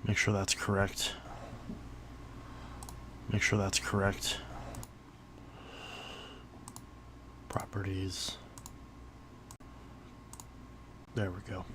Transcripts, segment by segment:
Make sure that's correct. Make sure that's correct. Properties. There we go.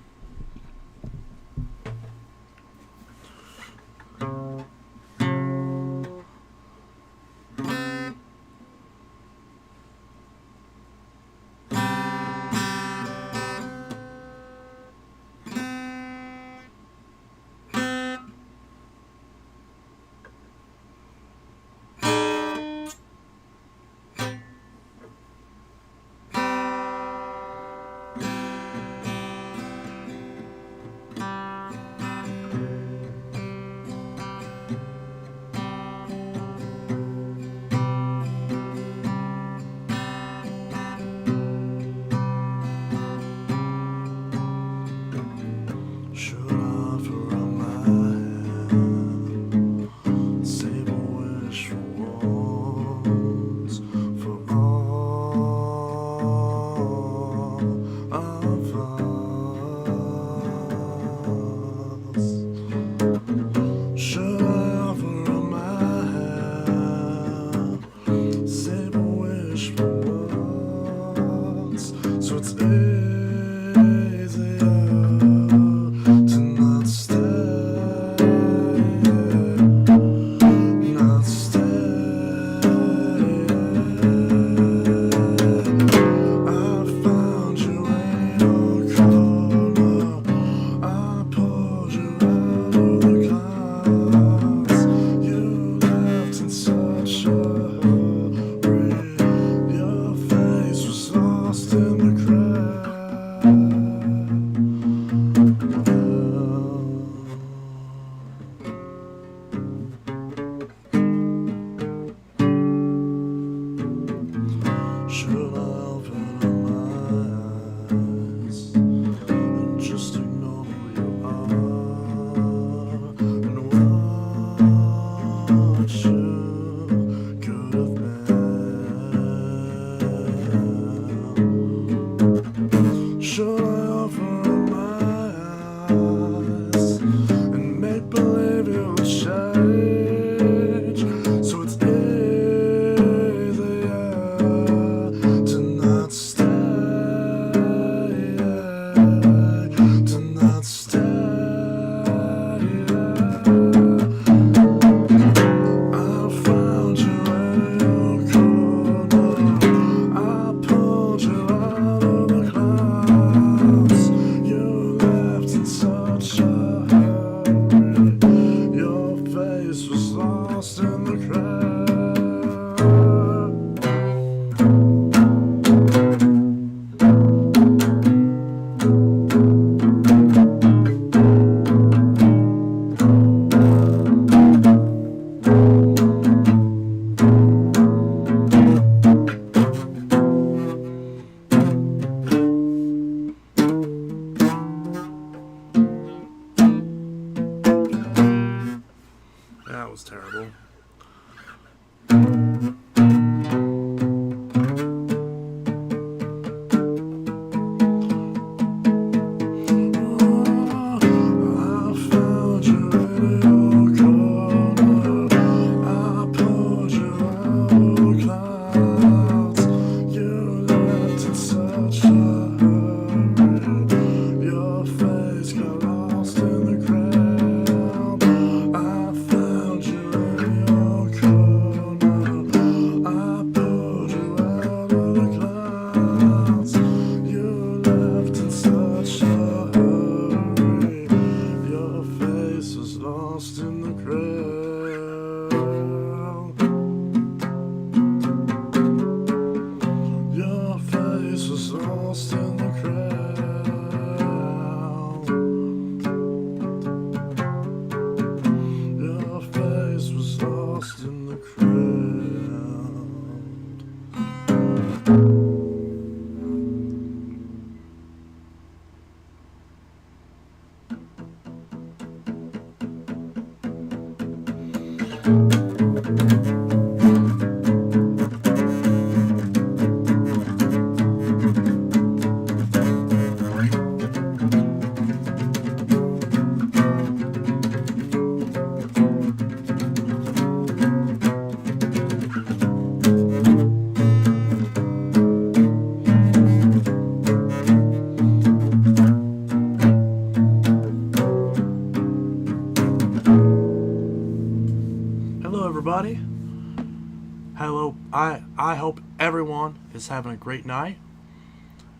everyone is having a great night.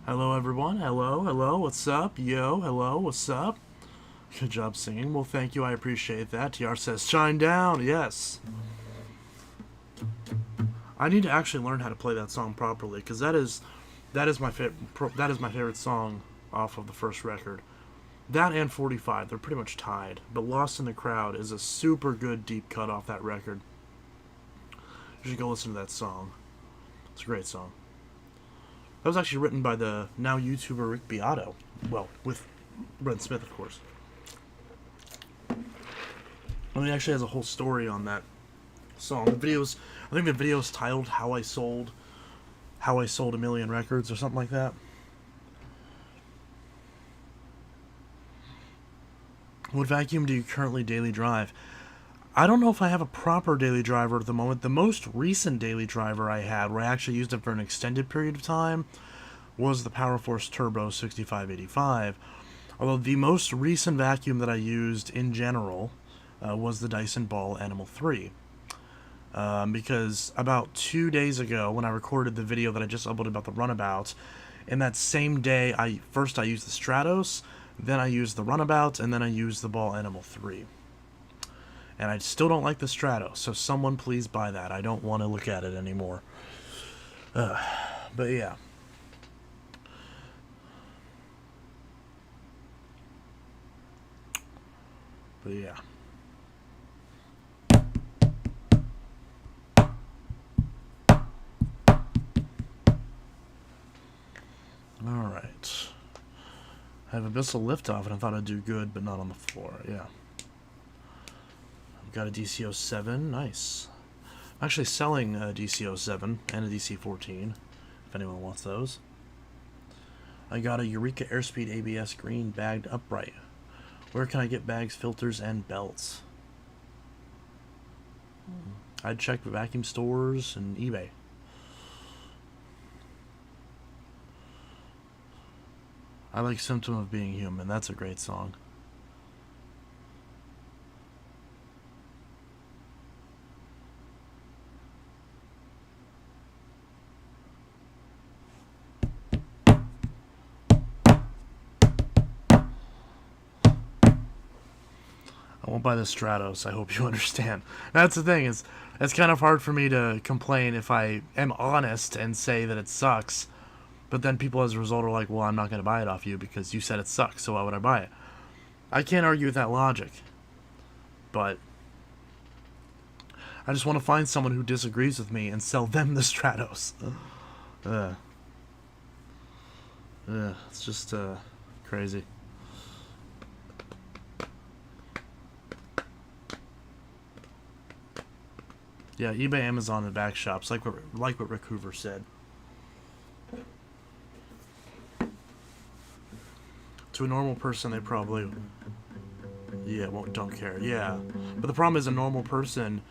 Hello, everyone. Hello, hello. What's up? Yo, hello. What's up? Good job singing. Well, thank you. I appreciate that. TR says, shine down. Yes. I need to actually learn how to play that song properly, because that is my favorite song off of the first record. That and 45, they're pretty much tied. But Lost in the Crowd is a super good deep cut off that record. You should go listen to that song. It's a great song. That was actually written by the now YouTuber Rick Beato. Well, with Brent Smith, of course. And he actually has a whole story on that song. I think the video is titled How I Sold a Million Records or something like that. What vacuum do you currently daily drive? I don't know if I have a proper daily driver at the moment. The most recent daily driver I had, where I actually used it for an extended period of time, was the Powerforce Turbo 6585. Although the most recent vacuum that I used in general was the Dyson Ball Animal 3. Because about 2 days ago, when I recorded the video that I just uploaded about the runabout, in that same day, I used the Stratos, then I used the runabout, and then I used the Ball Animal 3. And I still don't like the Stratos, so someone please buy that. I don't want to look at it anymore. But yeah. But yeah. Alright. I have Abyssal Liftoff, and I thought I'd do good, but not on the floor. Yeah. I've got a DC-07. Nice. I'm actually selling a DC-07 and a DC-14, if anyone wants those. I got a Eureka Airspeed ABS green bagged upright. Where can I get bags, filters, and belts? I'd check the vacuum stores and eBay. I like Symptom of Being Human. That's a great song. I won't buy the Stratos. I hope you understand. That's the thing. It's kind of hard for me to complain if I am honest and say that it sucks. But then people as a result are like, well, I'm not going to buy it off you because you said it sucks, so why would I buy it? I can't argue with that logic. But I just want to find someone who disagrees with me and sell them the Stratos. It's just crazy. Yeah, eBay, Amazon, and back shops, like what Rick Hoover said. To a normal person, they probably, don't care. Yeah, but the problem is a normal person,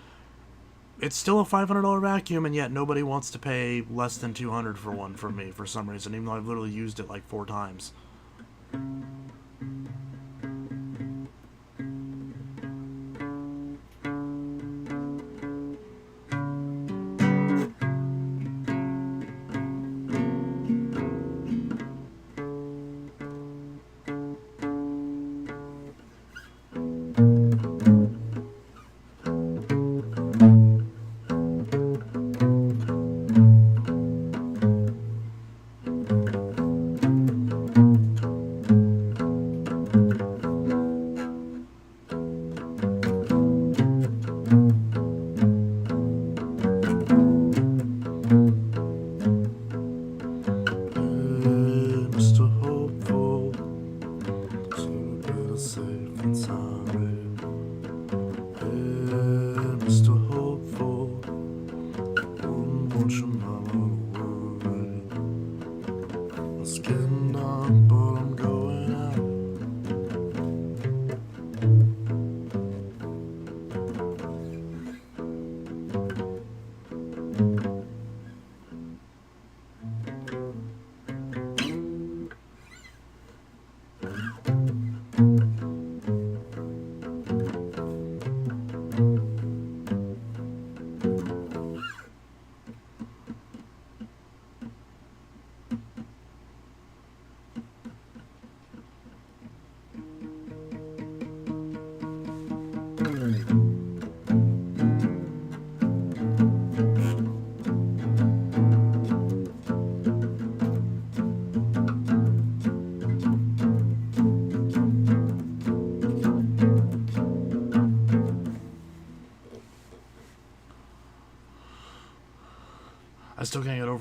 it's still a $500 vacuum, and yet nobody wants to pay less than $200 for one from me for some reason, even though I've literally used it like 4 times.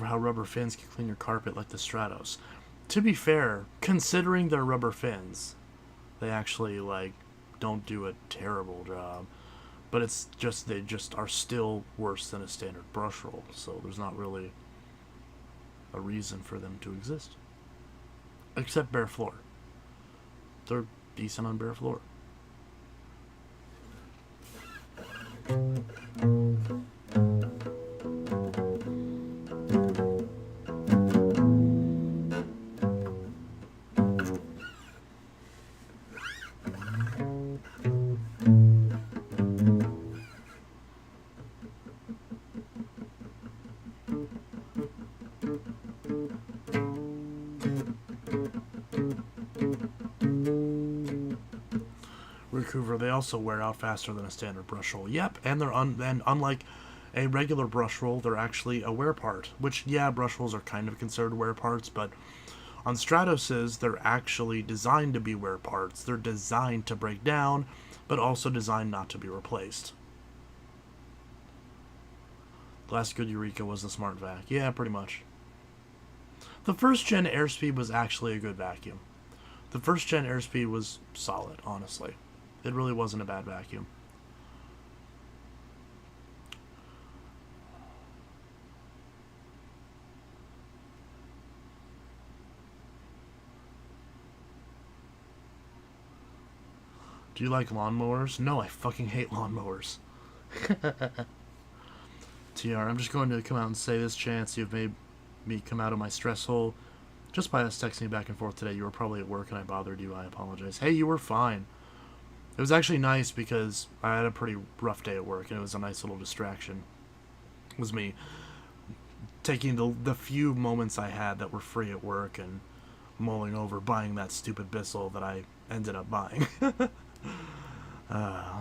over how rubber fins can clean your carpet like the Stratos. To be fair, considering they're rubber fins, they actually, like, don't do a terrible job. But it's just, they just are still worse than a standard brush roll, so there's not really a reason for them to exist. Except bare floor. They're decent on bare floor. Vancouver, they also wear out faster than a standard brush roll. Yep, and they're and unlike a regular brush roll, they're actually a wear part. Which, yeah, brush rolls are kind of considered wear parts, but on Stratoses, they're actually designed to be wear parts. They're designed to break down, but also designed not to be replaced. Last good Eureka was the Smart Vac. Yeah, pretty much. The first gen Airspeed was actually a good vacuum. The first gen Airspeed was solid, honestly. It really wasn't a bad vacuum. Do you like lawnmowers? No, I fucking hate lawnmowers. TR, I'm just going to come out and say this chance you've made me come out of my stress hole. Just by us texting back and forth today, you were probably at work and I bothered you. I apologize. Hey, you were fine. It was actually nice because I had a pretty rough day at work and it was a nice little distraction. It was me taking the few moments I had that were free at work and mulling over buying that stupid Bissell that I ended up buying.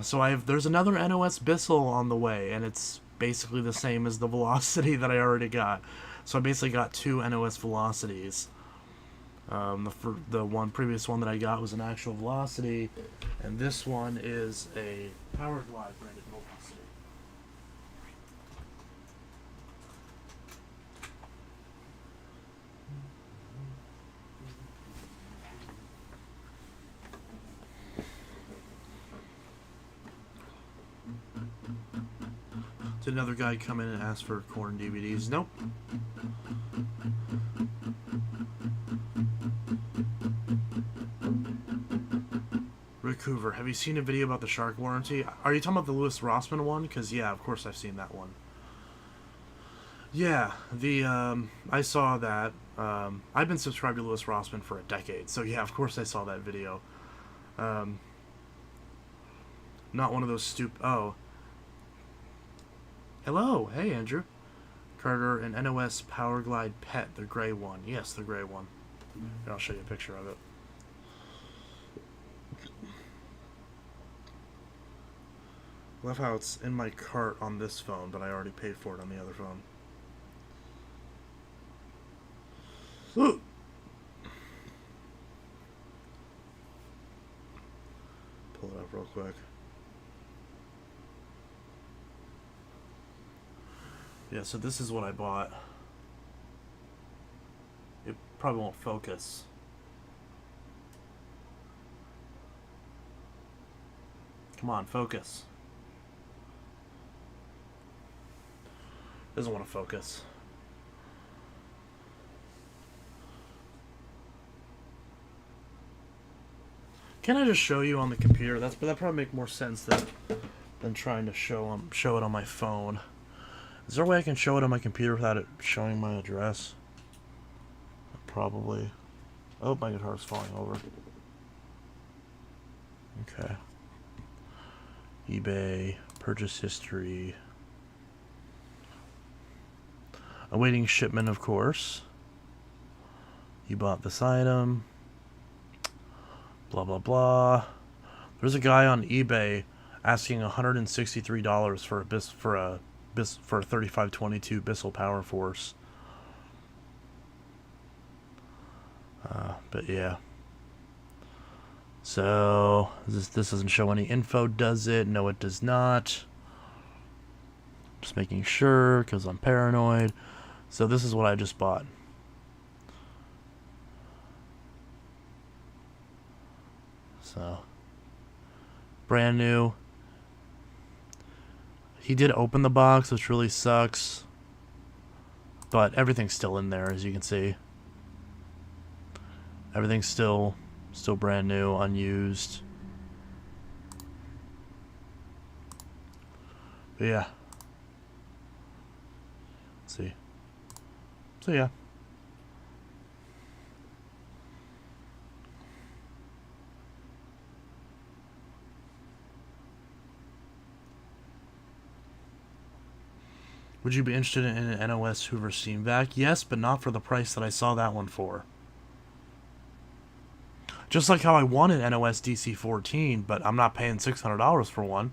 So there's another NOS Bissell on the way, and it's basically the same as the Velocity that I already got. So I basically got two NOS Velocities. The previous one that I got was an actual Velocity, and this one is a Power Glide branded Velocity. Did another guy come in and ask for corn DVDs? Nope. Rick Hoover, have you seen a video about the shark warranty? Are you talking about the Louis Rossmann one? Because, yeah, of course I've seen that one. Yeah, I saw that. I've been subscribed to Louis Rossmann for a decade, so yeah, of course I saw that video. Not one of those Oh. Hello, hey Andrew. Carter, an NOS Power Glide Pet, the gray one. Yes, the gray one. Here, I'll show you a picture of it. Love how it's in my cart on this phone, but I already paid for it on the other phone. Ooh. Pull it up real quick. Yeah, so this is what I bought. It probably won't focus. Come on, focus. Doesn't want to focus. Can I just show you on the computer? That probably make more sense than trying to show it on my phone. Is there a way I can show it on my computer without it showing my address? Probably. Oh, my guitar's falling over. Okay. eBay, purchase history. Awaiting shipment, of course. You bought this item. Blah, blah, blah. There's a guy on eBay asking $163 for a 3522 Bissell Power Force. But yeah. So this doesn't show any info, does it? No, it does not. Just making sure because I'm paranoid. So this is what I just bought. So, brand new. He did open the box, which really sucks. But everything's still in there, as you can see. Everything's still brand new, unused. But yeah. Let's see. So yeah. Would you be interested in an NOS Hoover Steam Vac? Yes, but not for the price that I saw that one for. Just like how I want an NOS DC-14, but I'm not paying $600 for one.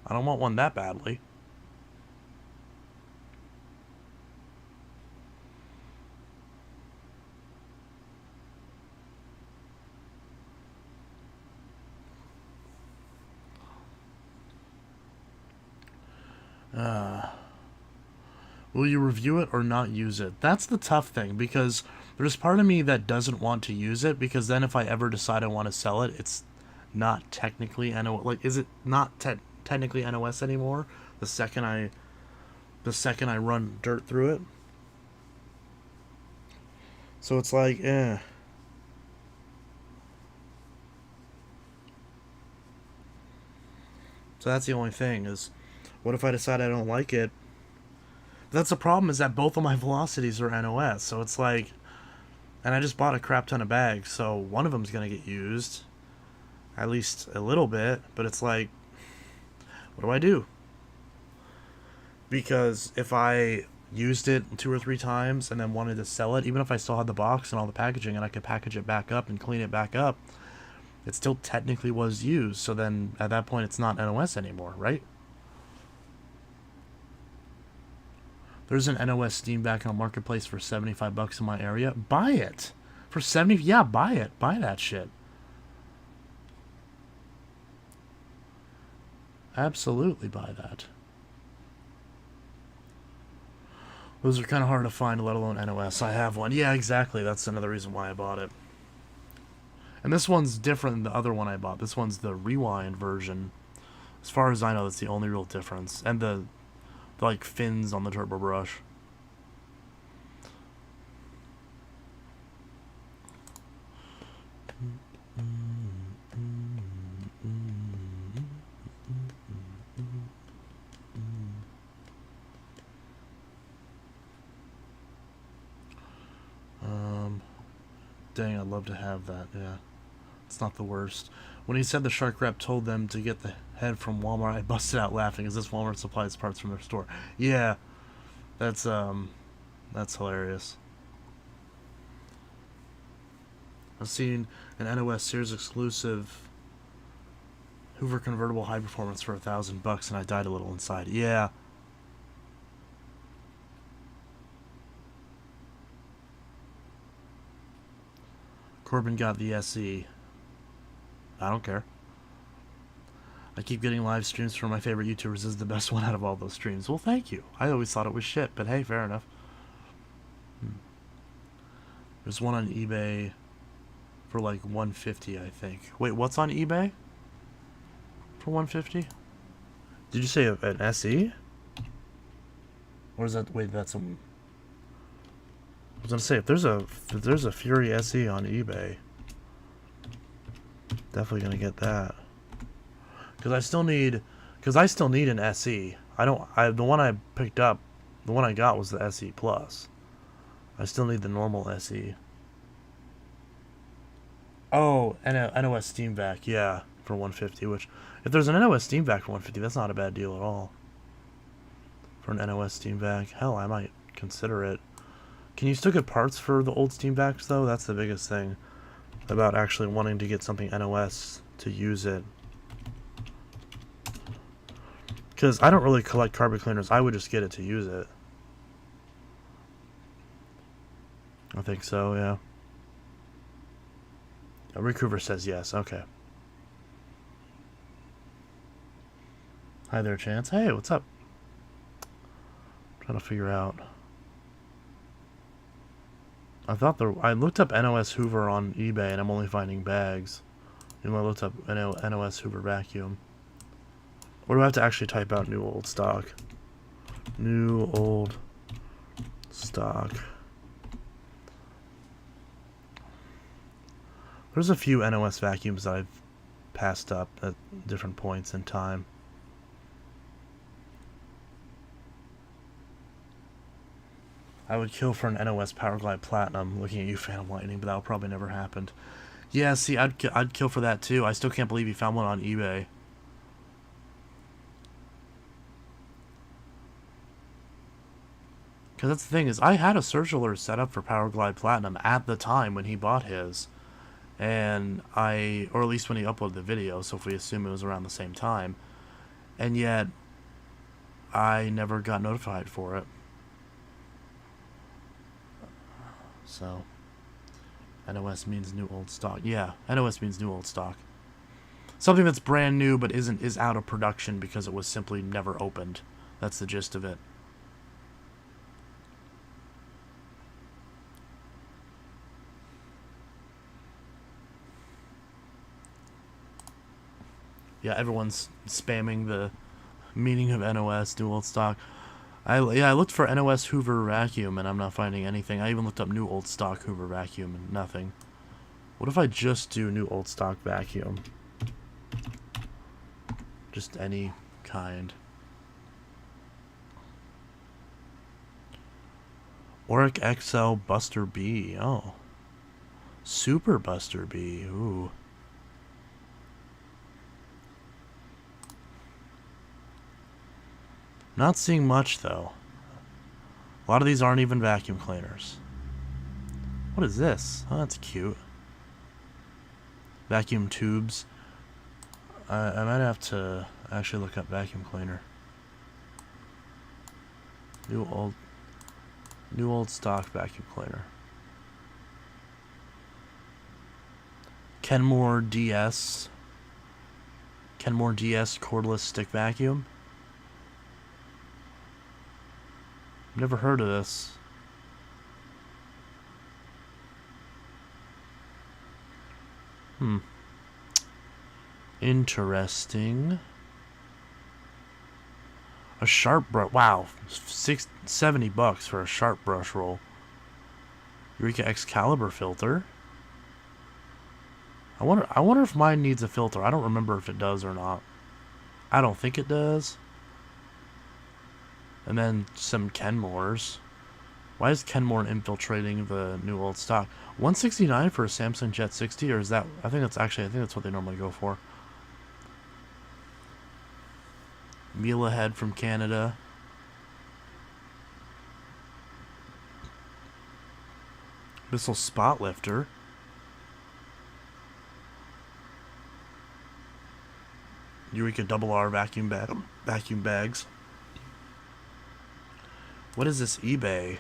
I don't want one that badly. Will you review it or not use it? That's the tough thing, because there's part of me that doesn't want to use it, because then if I ever decide I want to sell it, it's not technically NOS. Like, is it not technically NOS anymore? The second I run dirt through it. So it's like, eh. So that's the only thing, is what if I decide I don't like it? That's the problem, is that both of my velocities are NOS, so it's like, and I just bought a crap ton of bags, so one of them's gonna get used, at least a little bit, but it's like, what do I do? Because if I used it 2 or 3 times and then wanted to sell it, even if I still had the box and all the packaging and I could package it back up and clean it back up, it still technically was used, so then at that point it's not NOS anymore, right? There's an NOS Steam Vac on Marketplace for $75 in my area. Buy it. For 70, yeah, buy it. Buy that shit. Absolutely buy that. Those are kind of hard to find, let alone NOS. I have one. Yeah, exactly. That's another reason why I bought it. And this one's different than the other one I bought. This one's the rewind version. As far as I know, that's the only real difference. And the like fins on the turbo brush. Dang, I'd love to have that, yeah. It's not the worst. When he said the shark rep told them to get the head from Walmart, I busted out laughing, as this Walmart supplies parts from their store. Yeah, that's hilarious. I've seen an NOS Sears exclusive Hoover convertible high performance for $1,000, and I died a little inside. Yeah. Corbin got the SE. I don't care. I keep getting live streams from my favorite YouTubers. This is the best one out of all those streams. Well, thank you. I always thought it was shit, but hey, fair enough. There's one on eBay for like $150, I think. Wait, what's on eBay for $150? Did you say an SE? Or is that, wait, that's some... I was gonna say, if there's a Fury SE on eBay, definitely gonna get that. Because I still need an SE. The one I picked up, the one I got was the SE Plus. I still need the normal SE. Oh, and a NOS Steam Vac, yeah, for $150. Which, if there's an NOS Steam Vac for $150, that's not a bad deal at all. For an NOS Steam Vac, hell, I might consider it. Can you still get parts for the old Steam Vacs, though? That's the biggest thing about actually wanting to get something NOS to use it. Because I don't really collect carpet cleaners. I would just get it to use it. I think so, yeah. Rick Hoover says yes. Okay. Hi there, Chance. Hey, what's up? Trying to figure out. I looked up NOS Hoover on eBay and I'm only finding bags. You know, I looked up NOS Hoover vacuum. Or do I have to actually type out new old stock? New old stock. There's a few NOS vacuums that I've passed up at different points in time. I would kill for an NOS Powerglide Platinum, looking at you, Phantom Lightning, but that'll probably never happen. Yeah, see, I'd kill for that too. I still can't believe you found one on eBay. Because that's the thing, is I had a search alert set up for Powerglide Platinum at the time when he bought his. And or at least when he uploaded the video, so if we assume it was around the same time. And yet, I never got notified for it. So, NOS means new old stock. Yeah, NOS means new old stock. Something that's brand new but is out of production because it was simply never opened. That's the gist of it. Yeah, everyone's spamming the meaning of NOS, new old stock. I looked for NOS Hoover vacuum and I'm not finding anything. I even looked up new old stock Hoover vacuum and nothing. What if I just do new old stock vacuum? Just any kind. Auric XL Buster B. Oh. Super Buster B. Ooh. Not seeing much, though. A lot of these aren't even vacuum cleaners. What is this? Oh, that's cute. Vacuum tubes. I might have to actually look up vacuum cleaner. New old stock vacuum cleaner. Kenmore DS. Kenmore DS cordless stick vacuum. Never heard of this. Interesting. A sharp brush. Wow, $70 for a sharp brush roll. Eureka Excalibur filter. I wonder if mine needs a filter. I don't remember if it does or not. I don't think it does. And then some Kenmores. Why is Kenmore infiltrating the new old stock? $169 for a Samsung Jet 60, or is that? I think that's what they normally go for. Meal Ahead from Canada. Bissell Spot Lifter. Eureka Double R vacuum bags. What is this eBay?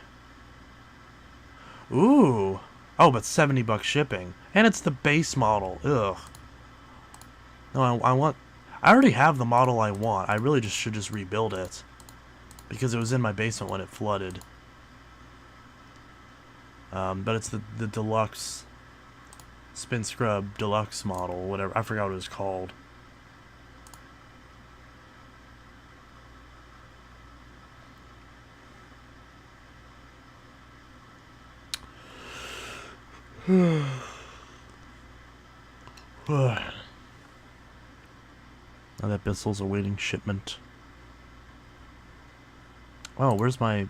Ooh. Oh, but $70 shipping. And it's the base model. Ugh. No, I already have the model I want. I really should just rebuild it. Because it was in my basement when it flooded. But it's the deluxe Spin Scrub deluxe model, whatever. I forgot what it was called. Now that Bissell's awaiting shipment. Oh, where's my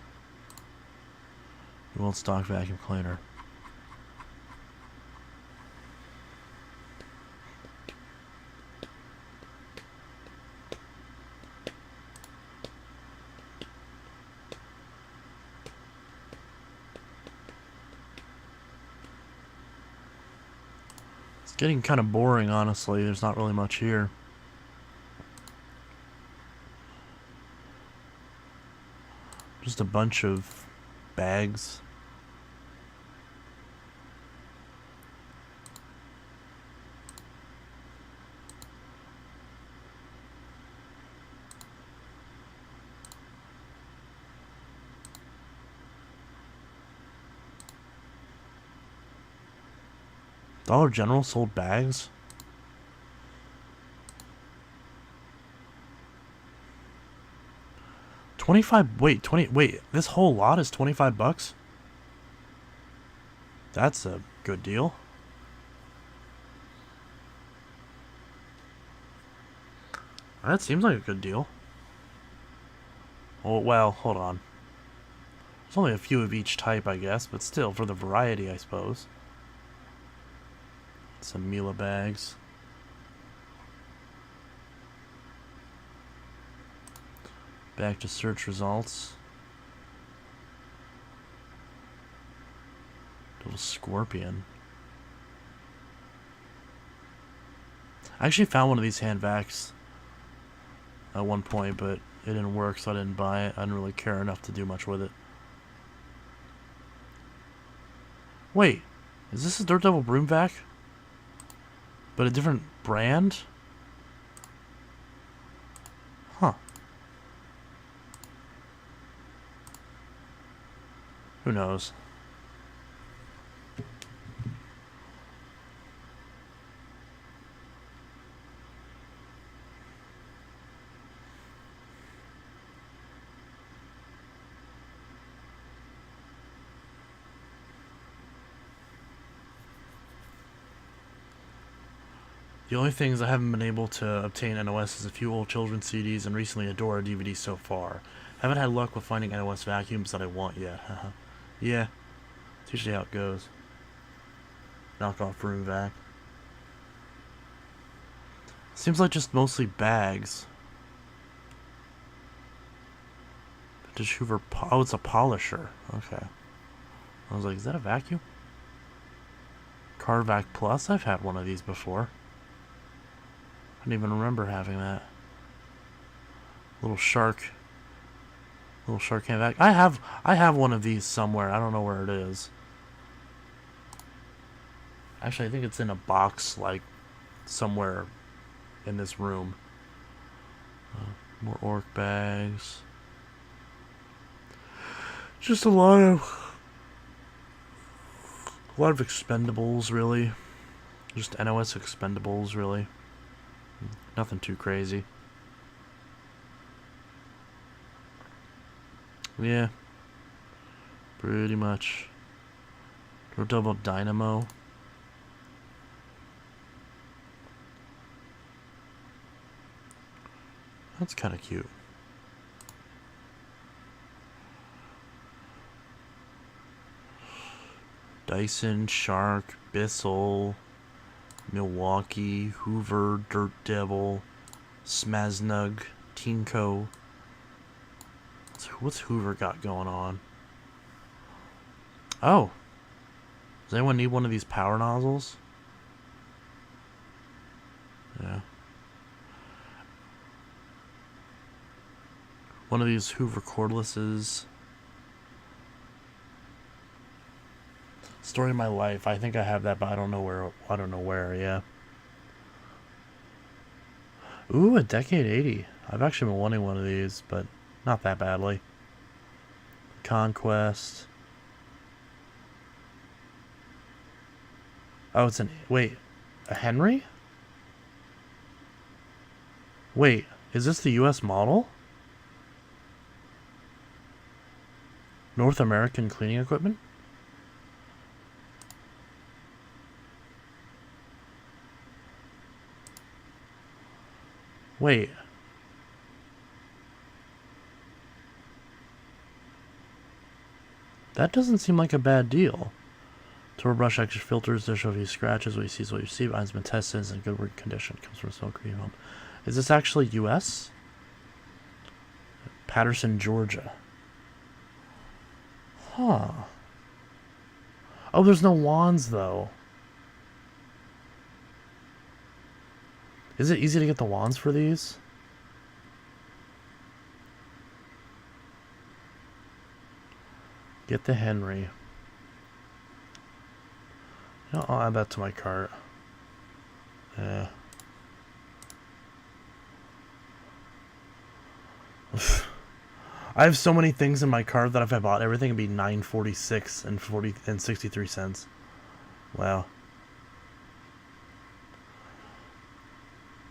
old stock vacuum cleaner? Getting kind of boring, honestly. There's not really much here. Just a bunch of bags. Dollar General sold bags? Wait, this whole lot is 25 bucks? That's a good deal. That seems like a good deal. Oh, well, hold on. There's only a few of each type, I guess, but still, for the variety, I suppose. Some Mila bags. Back to search results. Little scorpion. I actually found one of these hand vacs at one point, but it didn't work, so I didn't buy it. I didn't really care enough to do much with it. Wait, is this a Dirt Devil broom vac? But a different brand? Huh. Who knows? The only things I haven't been able to obtain NOS is a few old children's CDs and recently a Dora DVD so far. Haven't had luck with finding NOS vacuums that I want yet. Yeah, it's usually how it goes. Knockoff broom vac. Seems like just mostly bags. Vintage Hoover. Oh, it's a polisher. Okay. I was like, is that a vacuum? Carvac Plus? I've had one of these before. I don't even remember having that. Little shark hand vac. I have one of these somewhere. I don't know where it is. Actually, I think it's in a box, like, somewhere in this room. More orc bags. Just a lot of expendables, really. Just NOS expendables, really. Nothing too crazy. Yeah. Pretty much. Double Dynamo. That's kind of cute. Dyson, Shark, Bissell, Milwaukee, Hoover, Dirt Devil, Smaznug, Tinko. What's Hoover got going on? Oh. Does anyone need one of these power nozzles? Yeah. One of these Hoover cordlesses. Story of my life. I think I have that, but I don't know where. Yeah. Ooh, a Decade 80. I've actually been wanting one of these, but not that badly. Conquest. Oh, it's wait, a Henry? Wait, is this the US model? North American cleaning equipment? Wait. That doesn't seem like a bad deal. Turbo brush extra filters, there show you scratches, what you see is what you see. Mine's been tested, it's in good working condition. Comes from a smoke cream home. Is this actually US? Patterson, Georgia. Huh. Oh, there's no wands though. Is it easy to get the wands for these? Get the Henry. You know, I'll add that to my cart. Yeah. I have so many things in my cart that if I bought everything, it'd be $9.46 and 63 cents. Wow.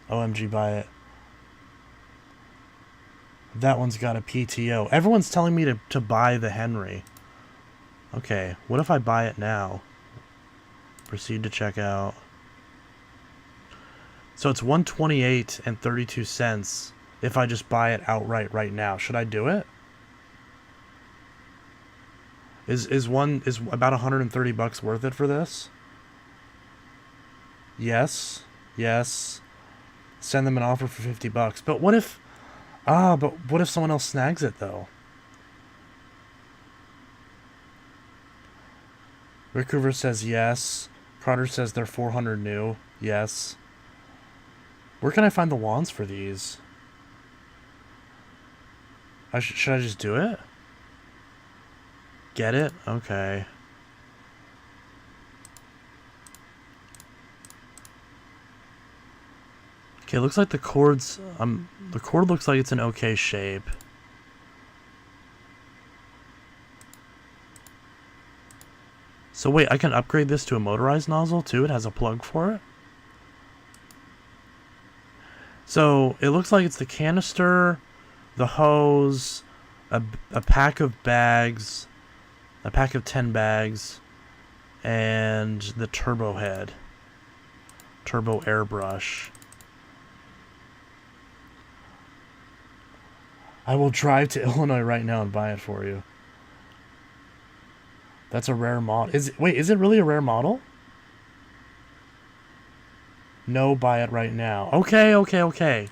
OMG, buy it. That one's got a PTO. Everyone's telling me to buy the Henry. Okay, what if I buy it now? Proceed to check out. So it's 128 and 32 cents if I just buy it outright right now. Should I do it? Is about 130 bucks worth it for this? Yes. Yes. Send them an offer for 50 bucks. But what if but what if someone else snags it though? Rick Hoover says yes. Carter says they're 400 new. Yes. Where can I find the wands for these? Should I just do it? Get it? Okay. Okay, looks like the cord's the cord looks like it's in okay shape. So wait, I can upgrade this to a motorized nozzle too? It has a plug for it? So it looks like it's the canister, the hose, a pack of bags, a pack of 10 bags, and the turbo head. Turbo airbrush. I will drive to Illinois right now and buy it for you. That's a rare model. Wait, is it really a rare model? No, buy it right now. Okay, okay, okay.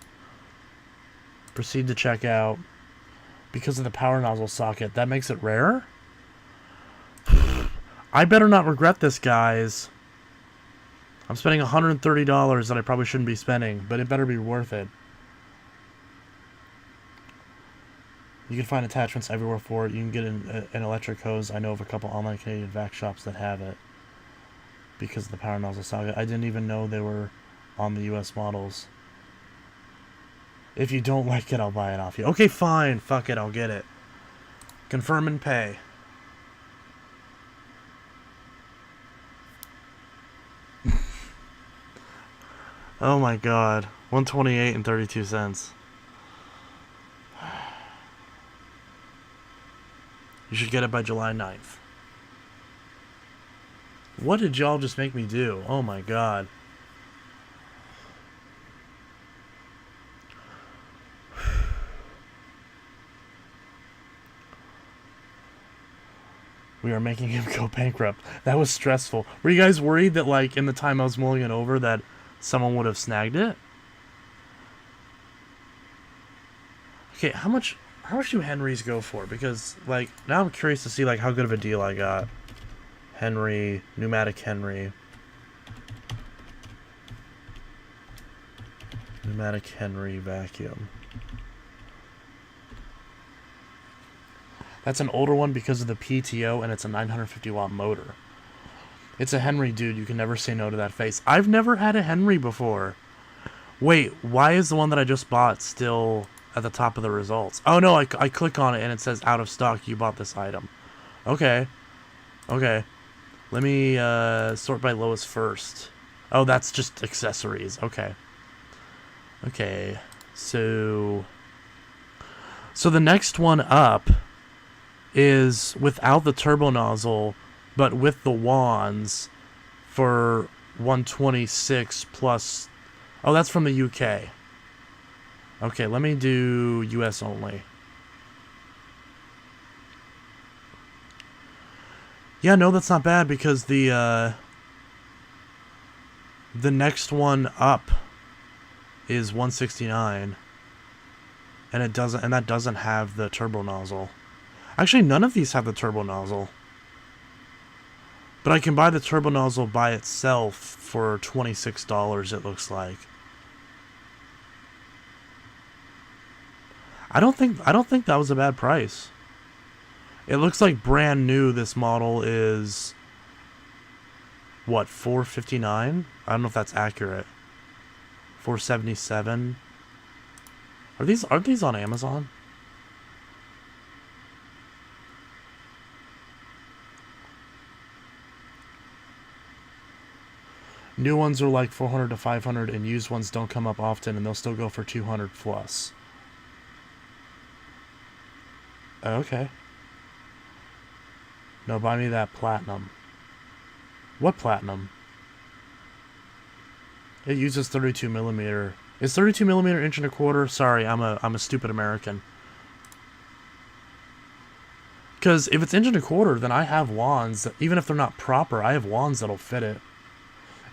Proceed to check out. Because of the power nozzle socket, that makes it rare? I better not regret this, guys. I'm spending $130 that I probably shouldn't be spending, but it better be worth it. You can find attachments everywhere for it. You can get an electric hose. I know of a couple online Canadian vac shops that have it. Because of the power nozzle socket. I didn't even know they were on the US models. If you don't like it, I'll buy it off you. Okay, fine. Fuck it, I'll get it. Confirm and pay. Oh my god. 128 and 32 cents. You should get it by July 9th. What did y'all just make me do? Oh my god. We are making him go bankrupt. That was stressful. Were you guys worried that, like, in the time I was mulling it over that someone would have snagged it? Okay, how much do Henrys go for? Because, like, now I'm curious to see, like, how good of a deal I got. Henry, pneumatic Henry. Pneumatic Henry vacuum. That's an older one because of the PTO, and it's a 950 watt motor. It's a Henry, dude. You can never say no to that face. I've never had a Henry before. Wait, why is the one that I just bought still at the top of the results? Oh, no, I click on it, and it says out of stock. You bought this item. Okay. Okay. Let me sort by lowest first. Oh, that's just accessories. Okay. Okay. So the next one up is without the turbo nozzle, but with the wands for 126 plus... Oh, that's from the UK. Okay, let me do US only. Yeah, no, that's not bad because the next one up is 169, and that doesn't have the turbo nozzle. Actually, none of these have the turbo nozzle. But I can buy the turbo nozzle by itself for $26, it looks like. I don't think that was a bad price. It looks like brand new this model is what, $459? I don't know if that's accurate. $477. Aren't these on Amazon? New ones are like 400 to 500, and used ones don't come up often, and they'll still go for 200 plus. Okay. No, buy me that platinum. What platinum? It uses 32 millimeter. Is 32 millimeter inch and a quarter? Sorry, I'm a stupid American. Because if it's inch and a quarter, then I have wands. Even if they're not proper, I have wands that'll fit it.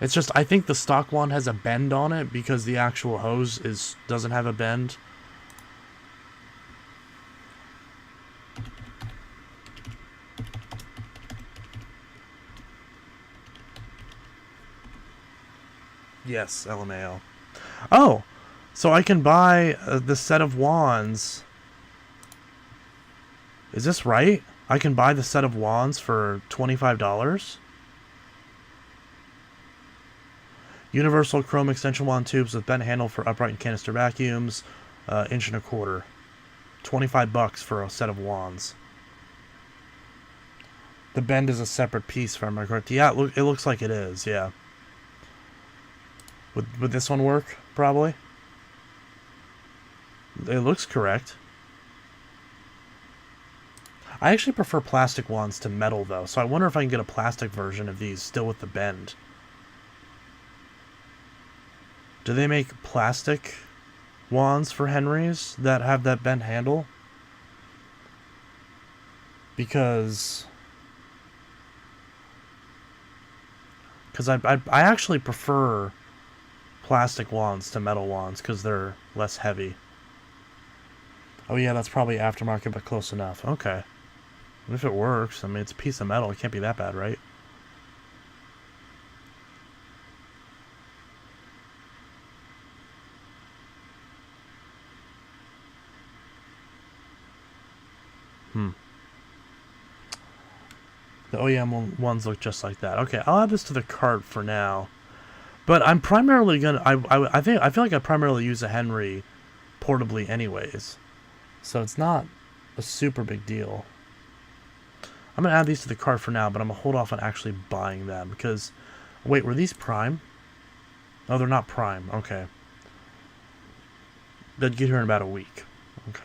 It's just, I think the stock wand has a bend on it because the actual hose doesn't have a bend. Yes, LMAO. Oh, so I can buy the set of wands. Is this right? I can buy the set of wands for $25? Universal chrome extension wand tubes with bent handle for upright and canister vacuums. Inch and a quarter. $25 for a set of wands. The bend is a separate piece, if I'm correct. Yeah, it looks like it is, yeah. Would this one work, probably? It looks correct. I actually prefer plastic wands to metal, though, so I wonder if I can get a plastic version of these, still with the bend. Do they make plastic wands for Henrys that have that bent handle? Because I actually prefer plastic wands to metal wands because they're less heavy. Oh yeah, that's probably aftermarket, but close enough. Okay. If it works, I mean, it's a piece of metal. It can't be that bad, right? The OEM ones look just like that. Okay, I'll add this to the cart for now. But I'm primarily gonna. I feel like I primarily use a Henry portably, anyways. So it's not a super big deal. I'm gonna add these to the cart for now, but I'm gonna hold off on actually buying them because. Wait, were these Prime? Oh, they're not Prime. Okay. They'd get here in about a week. Okay.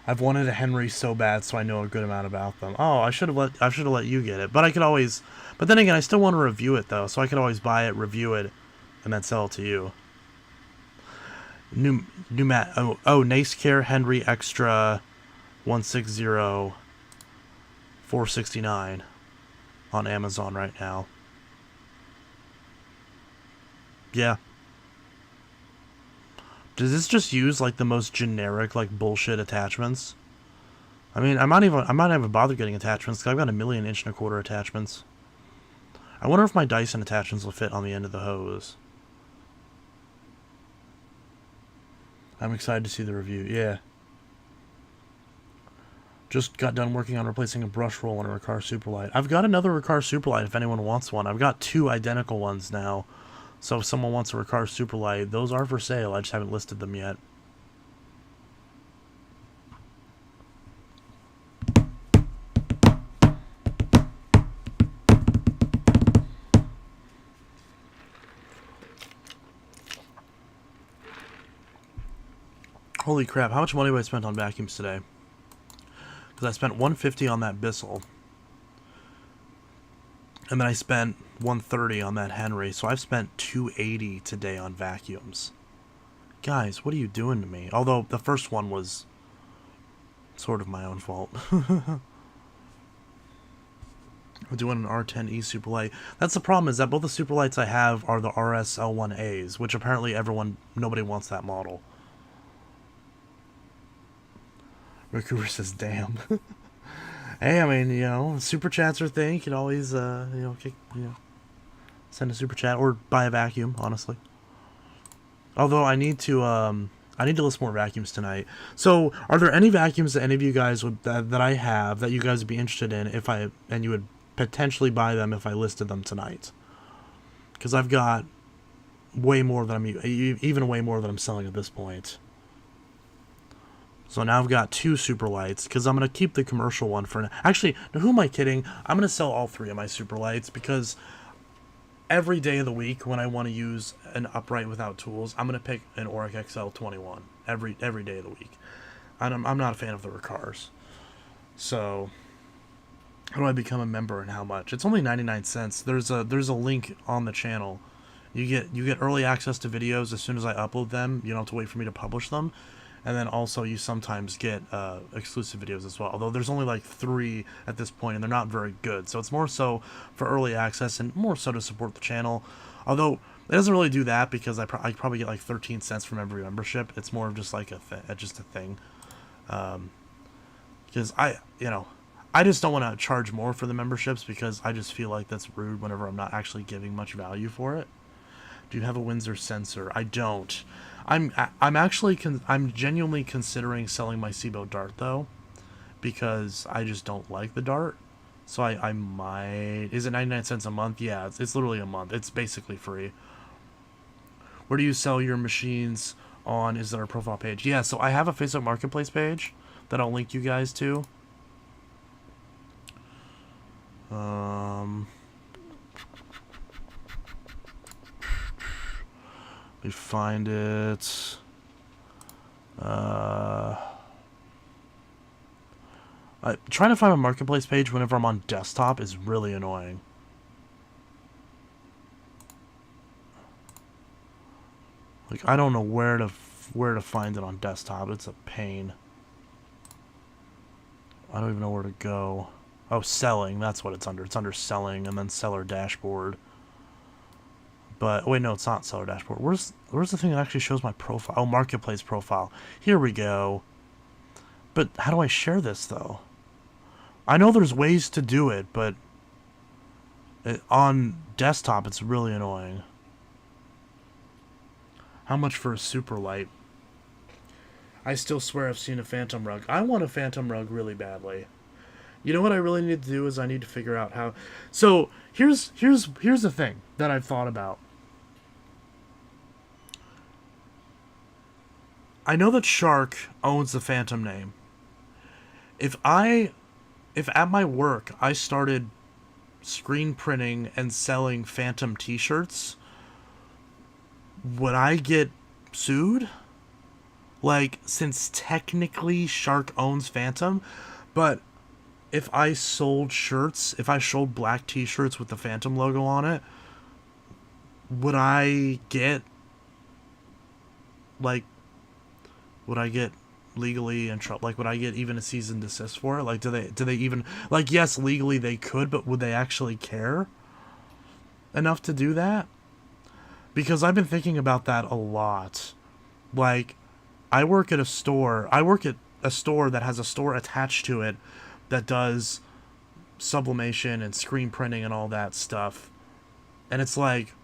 I've wanted a Henry so bad, so I know a good amount about them. Oh, I should have let you get it, but I could always. But then again, I still want to review it though, so I could always buy it, review it, and then sell it to you. Nice Care Henry Extra 160 $469 on Amazon right now. Yeah. Does this just use like the most generic like bullshit attachments? I mean, I might not even bother getting attachments because I've got a million inch and a quarter attachments. I wonder if my Dyson attachments will fit on the end of the hose. I'm excited to see the review. Yeah. Just got done working on replacing a brush roll on a Riccar Superlight. I've got another Riccar Superlight if anyone wants one. I've got 2 identical ones now. So if someone wants a Riccar Superlight, those are for sale. I just haven't listed them yet. Holy crap, how much money have I spent on vacuums today? Because I spent $150 on that Bissell. And then I spent $130 on that Henry, so I've spent $280 today on vacuums. Guys, what are you doing to me? Although the first one was sort of my own fault. I'm doing an R10E Superlight. That's the problem, is that both the Superlights I have are the RS-L1As, which apparently nobody wants that model. Vancouver says, damn. Hey, I mean, you know, super chats are a thing. You can always, send a super chat or buy a vacuum, honestly. Although I need to list more vacuums tonight. So, are there any vacuums that any of you guys that I have that you guys would be interested in and you would potentially buy them if I listed them tonight? Because I've got way more than even way more than I'm selling at this point. So now I've got 2 super lights, because I'm going to keep the commercial one for now. Actually, who am I kidding? I'm going to sell all 3 of my super lights, because every day of the week when I want to use an upright without tools, I'm going to pick an Auric XL 21 every day of the week. I'm not a fan of the Recars. So, how do I become a member and how much? It's only 99 cents. There's a link on the channel. You get early access to videos as soon as I upload them. You don't have to wait for me to publish them. And then also you sometimes get exclusive videos as well. Although there's only like 3 at this point, and they're not very good. So it's more so for early access and more so to support the channel. Although it doesn't really do that, because I probably get like 13 cents from every membership. It's more of just like a thing. Because I just don't want to charge more for the memberships, because I just feel like that's rude whenever I'm not actually giving much value for it. Do you have a Windsor sensor? I don't. I'm genuinely considering selling my Seabo Dart though, because I just don't like the Dart. So I might. Is it 99 cents a month? Yeah, it's literally a month. It's basically free. Where do you sell your machines on? Is there a profile page? Yeah, so I have a Facebook Marketplace page that I'll link you guys to. Let me find it. Trying to find a marketplace page whenever I'm on desktop is really annoying. Like, I don't know where to find it on desktop. It's a pain. I don't even know where to go. Oh, selling. That's what it's under. It's under selling and then seller dashboard. But, oh wait, no, it's not seller dashboard. Where's the thing that actually shows my profile? Oh, marketplace profile. Here we go. But how do I share this, though? I know there's ways to do it, but on desktop, it's really annoying. How much for a super light? I still swear I've seen a phantom rug. I want a phantom rug really badly. You know what I really need to do is I need to figure out how. So here's the thing that I've thought about. I know that Shark owns the Phantom name. If at my work I started screen printing and selling Phantom t-shirts, would I get sued? Like, since technically Shark owns Phantom, but if I sold shirts, if I sold black t-shirts with the Phantom logo on it, would I get, like, legally in trouble? Like, would I get even a cease and desist for it? Like, do they even, like, yes, legally they could, but would they actually care enough to do that? Because I've been thinking about that a lot. Like, I work at a store that has a store attached to it that does sublimation and screen printing and all that stuff. And it's like,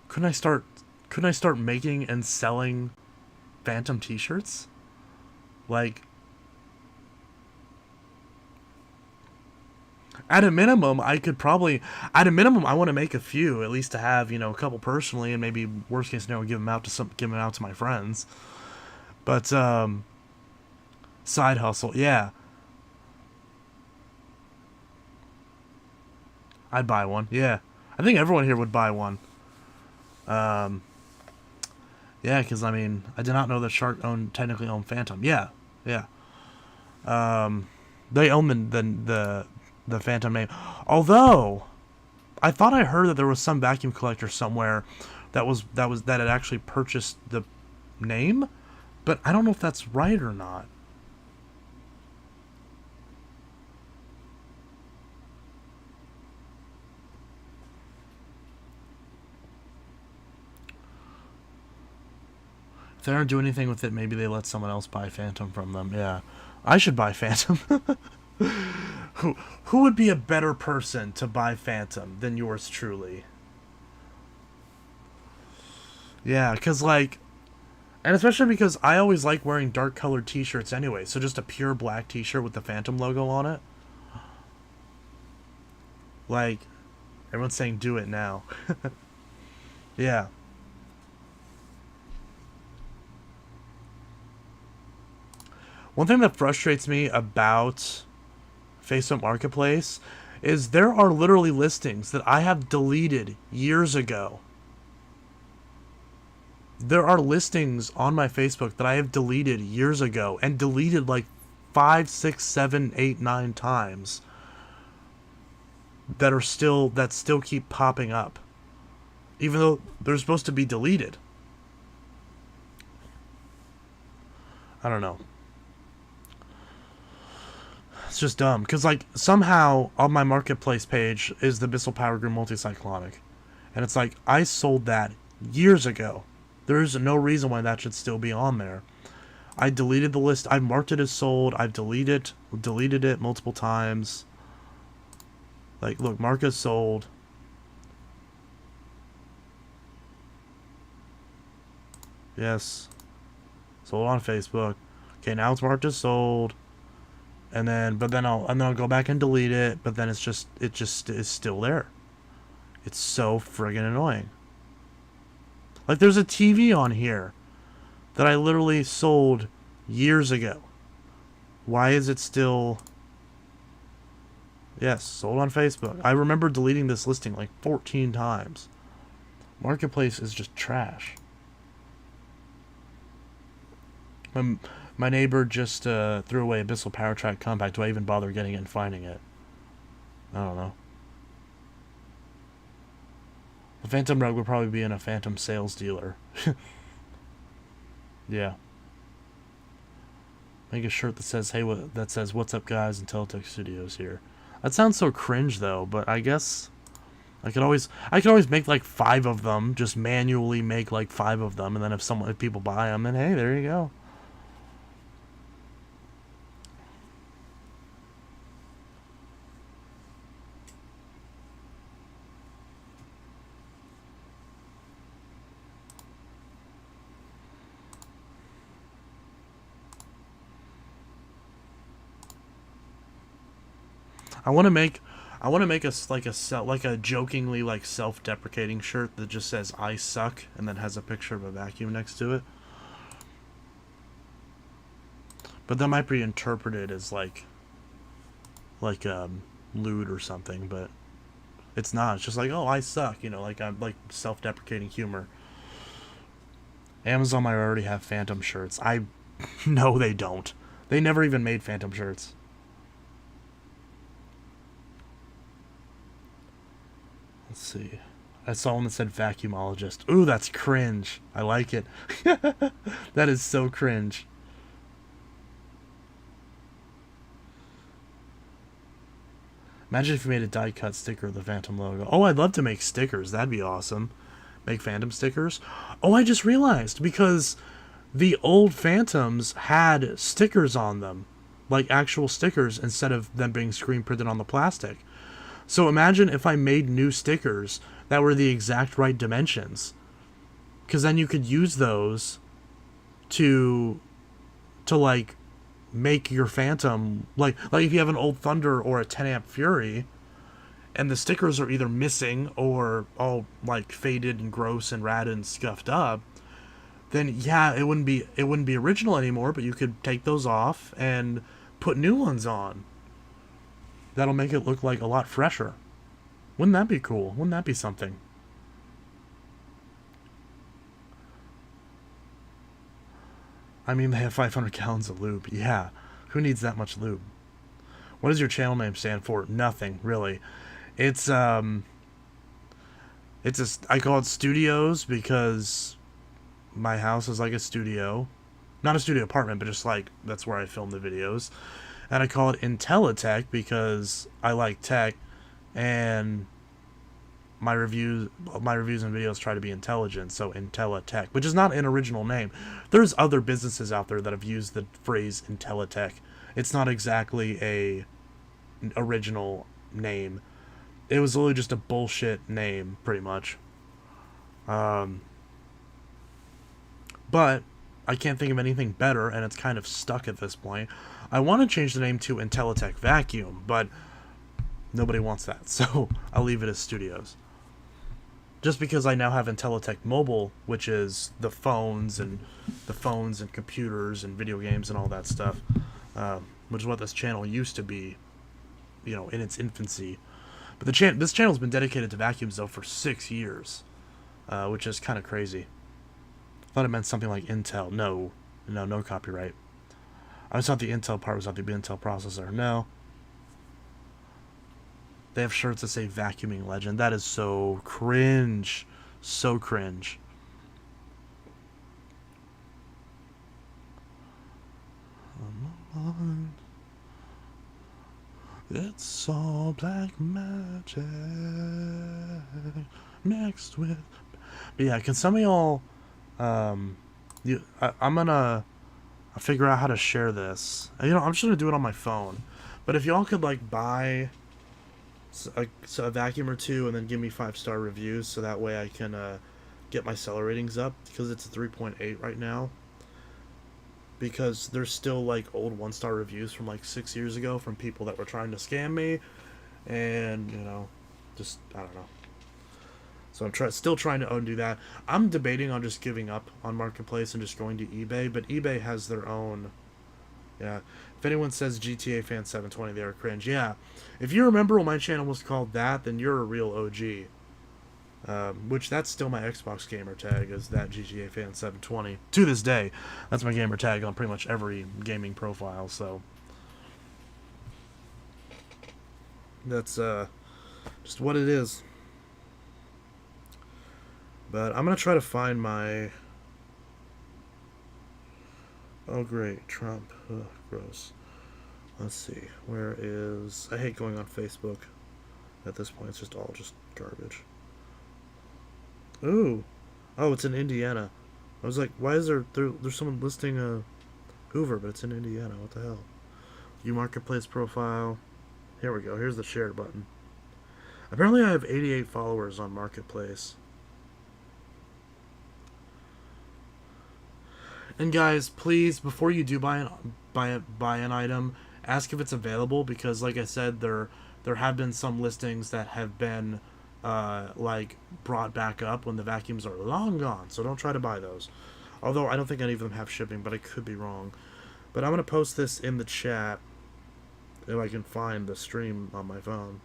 couldn't I start making and selling Phantom t-shirts? Like, at a minimum, I want to make a few, at least to have, a couple personally, and maybe worst case scenario, give them out to my friends. But side hustle, yeah. I'd buy one, yeah. I think everyone here would buy one. Yeah, because I mean, I did not know that Shark technically owned Phantom. Yeah. They own the Phantom name. Although, I thought I heard that there was some vacuum collector somewhere that had actually purchased the name, but I don't know if that's right or not. If they don't do anything with it, maybe they let someone else buy Phantom from them. Yeah, I should buy Phantom. Who would be a better person to buy Phantom than yours truly? Yeah, because, like, and especially because I always like wearing dark colored t-shirts anyway, so just a pure black t-shirt with the Phantom logo on it. Like, everyone's saying do it now. Yeah. One thing that frustrates me about Facebook Marketplace is there are literally listings that I have deleted years ago. There are listings on my Facebook that I have deleted years ago, and deleted like 5, 6, 7, 8, 9 times, that still keep popping up, even though they're supposed to be deleted. I don't know. It's just dumb, because like somehow on my marketplace page is the Bissell Power Grid Multicyclonic, and it's like I sold that years ago. There's no reason why that should still be on there. I deleted the list. I marked it as sold. I've deleted it multiple times. Like, look, mark as sold. Yes. Sold on Facebook. Okay, now it's marked as sold. And then I'll go back and delete it, but then it just is still there. It's so friggin' annoying. Like, there's a TV on here that I literally sold years ago. Why is it still... Yes, sold on Facebook. I remember deleting this listing like 14 times. Marketplace is just trash. My neighbor just threw away a Bissell Power Track Compact. Do I even bother getting it and finding it? I don't know. The Phantom rug would probably be in a Phantom sales dealer. Yeah. Make a shirt that says, "Hey, what's up, guys?" and Teletech Studios here. That sounds so cringe, though. But I guess I could always make like 5 of them. Just manually make like 5 of them, and then if people buy them, then hey, there you go. I want to make a jokingly like self-deprecating shirt that just says "I suck" and then has a picture of a vacuum next to it. But that might be interpreted as like lewd or something, but it's not. It's just like, "Oh, I suck," like I'm like self-deprecating humor. Amazon might already have Phantom shirts. No, they don't. They never even made Phantom shirts. Let's see. I saw one that said vacuumologist. Ooh, that's cringe. I like it. That is so cringe. Imagine if you made a die-cut sticker of the Phantom logo. Oh, I'd love to make stickers. That'd be awesome. Make Phantom stickers. Oh, I just realized, because the old Phantoms had stickers on them. Like actual stickers, instead of them being screen printed on the plastic. So imagine if I made new stickers that were the exact right dimensions. Because then you could use those to like make your Phantom, like if you have an old Thunder or a 10 amp Fury, and the stickers are either missing or all like faded and gross and ratted and scuffed up, then yeah, it wouldn't be original anymore, but you could take those off and put new ones on. That'll make it look like a lot fresher. Wouldn't that be cool? Wouldn't that be something? I mean, they have 500 gallons of lube. Yeah. Who needs that much lube? What does your channel name stand for? Nothing, really. I call it Studios because my house is like a studio. Not a studio apartment, but just like, that's where I film the videos. And I call it IntelliTech because I like tech, and my reviews and videos try to be intelligent, so IntelliTech, which is not an original name. There's other businesses out there that have used the phrase IntelliTech. It's not exactly an original name. It was literally just a bullshit name, pretty much. But I can't think of anything better, and it's kind of stuck at this point. I want to change the name to IntelliTech Vacuum, but nobody wants that, so I'll leave it as Studios. Just because I now have IntelliTech Mobile, which is the phones and computers and video games and all that stuff. which is what this channel used to be, you know, in its infancy. But this channel's been dedicated to vacuums though for 6 years, which is kind of crazy. I thought it meant something like Intel. No copyright. I just thought the Intel part was not the Intel processor. No. They have shirts that say vacuuming legend. That is so cringe. So cringe. It's all black magic mixed with. But yeah, can some of y'all, I'm gonna figure out how to share this. You know, I'm just gonna do it on my phone. But if y'all could like buy a vacuum or two and then give me 5-star reviews, so that way I can get my seller ratings up, because it's a 3.8 right now. Because there's still like old 1-star reviews from like 6 years ago from people that were trying to scam me, and you know, just I don't know. So I'm still trying to undo that. I'm debating on just giving up on Marketplace and just going to eBay, but eBay has their own. Yeah, if anyone says GTA Fan 720, they are cringe. Yeah, if you remember when my channel was called that, then you're a real OG. Which that's still my Xbox gamer tag, is that GTA Fan 720 to this day. That's my gamer tag on pretty much every gaming profile. So that's just what it is. But I'm gonna try to find my. Oh great, Trump. Ugh, gross. Let's see. Where is? I hate going on Facebook. At this point, it's just all just garbage. Ooh. Oh, it's in Indiana. I was like, why is there's someone listing a Hoover, but it's in Indiana. What the hell? View Marketplace profile. Here we go. Here's the share button. Apparently I have 88 followers on Marketplace. And guys, please, before you do buy an item, ask if it's available, because like I said, there have been some listings that have been like brought back up when the vacuums are long gone, so don't try to buy those. Although I don't think any of them have shipping, but I could be wrong. But I'm gonna post this in the chat if I can find the stream on my phone.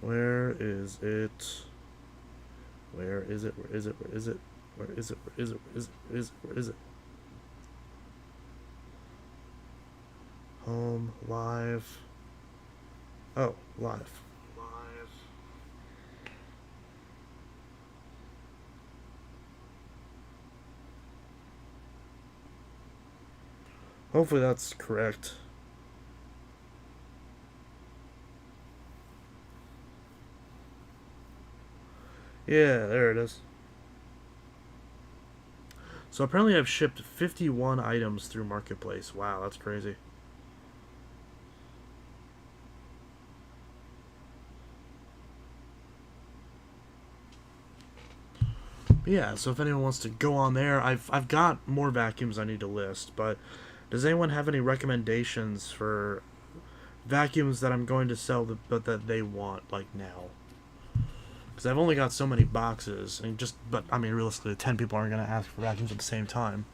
Where is it? Where is it? Where is it? Where is it? Where is it? Where is it? Where is it? Where is it? Where is it? Home, live. Oh, live. Hopefully that's correct. Yeah, there it is. So apparently I've shipped 51 items through Marketplace. Wow, that's crazy. Yeah, so if anyone wants to go on there, I've got more vacuums I need to list, but does anyone have any recommendations for vacuums that I'm going to sell but that they want like now? Because I've only got so many boxes, and but I mean realistically 10 people aren't going to ask for vacuums at the same time.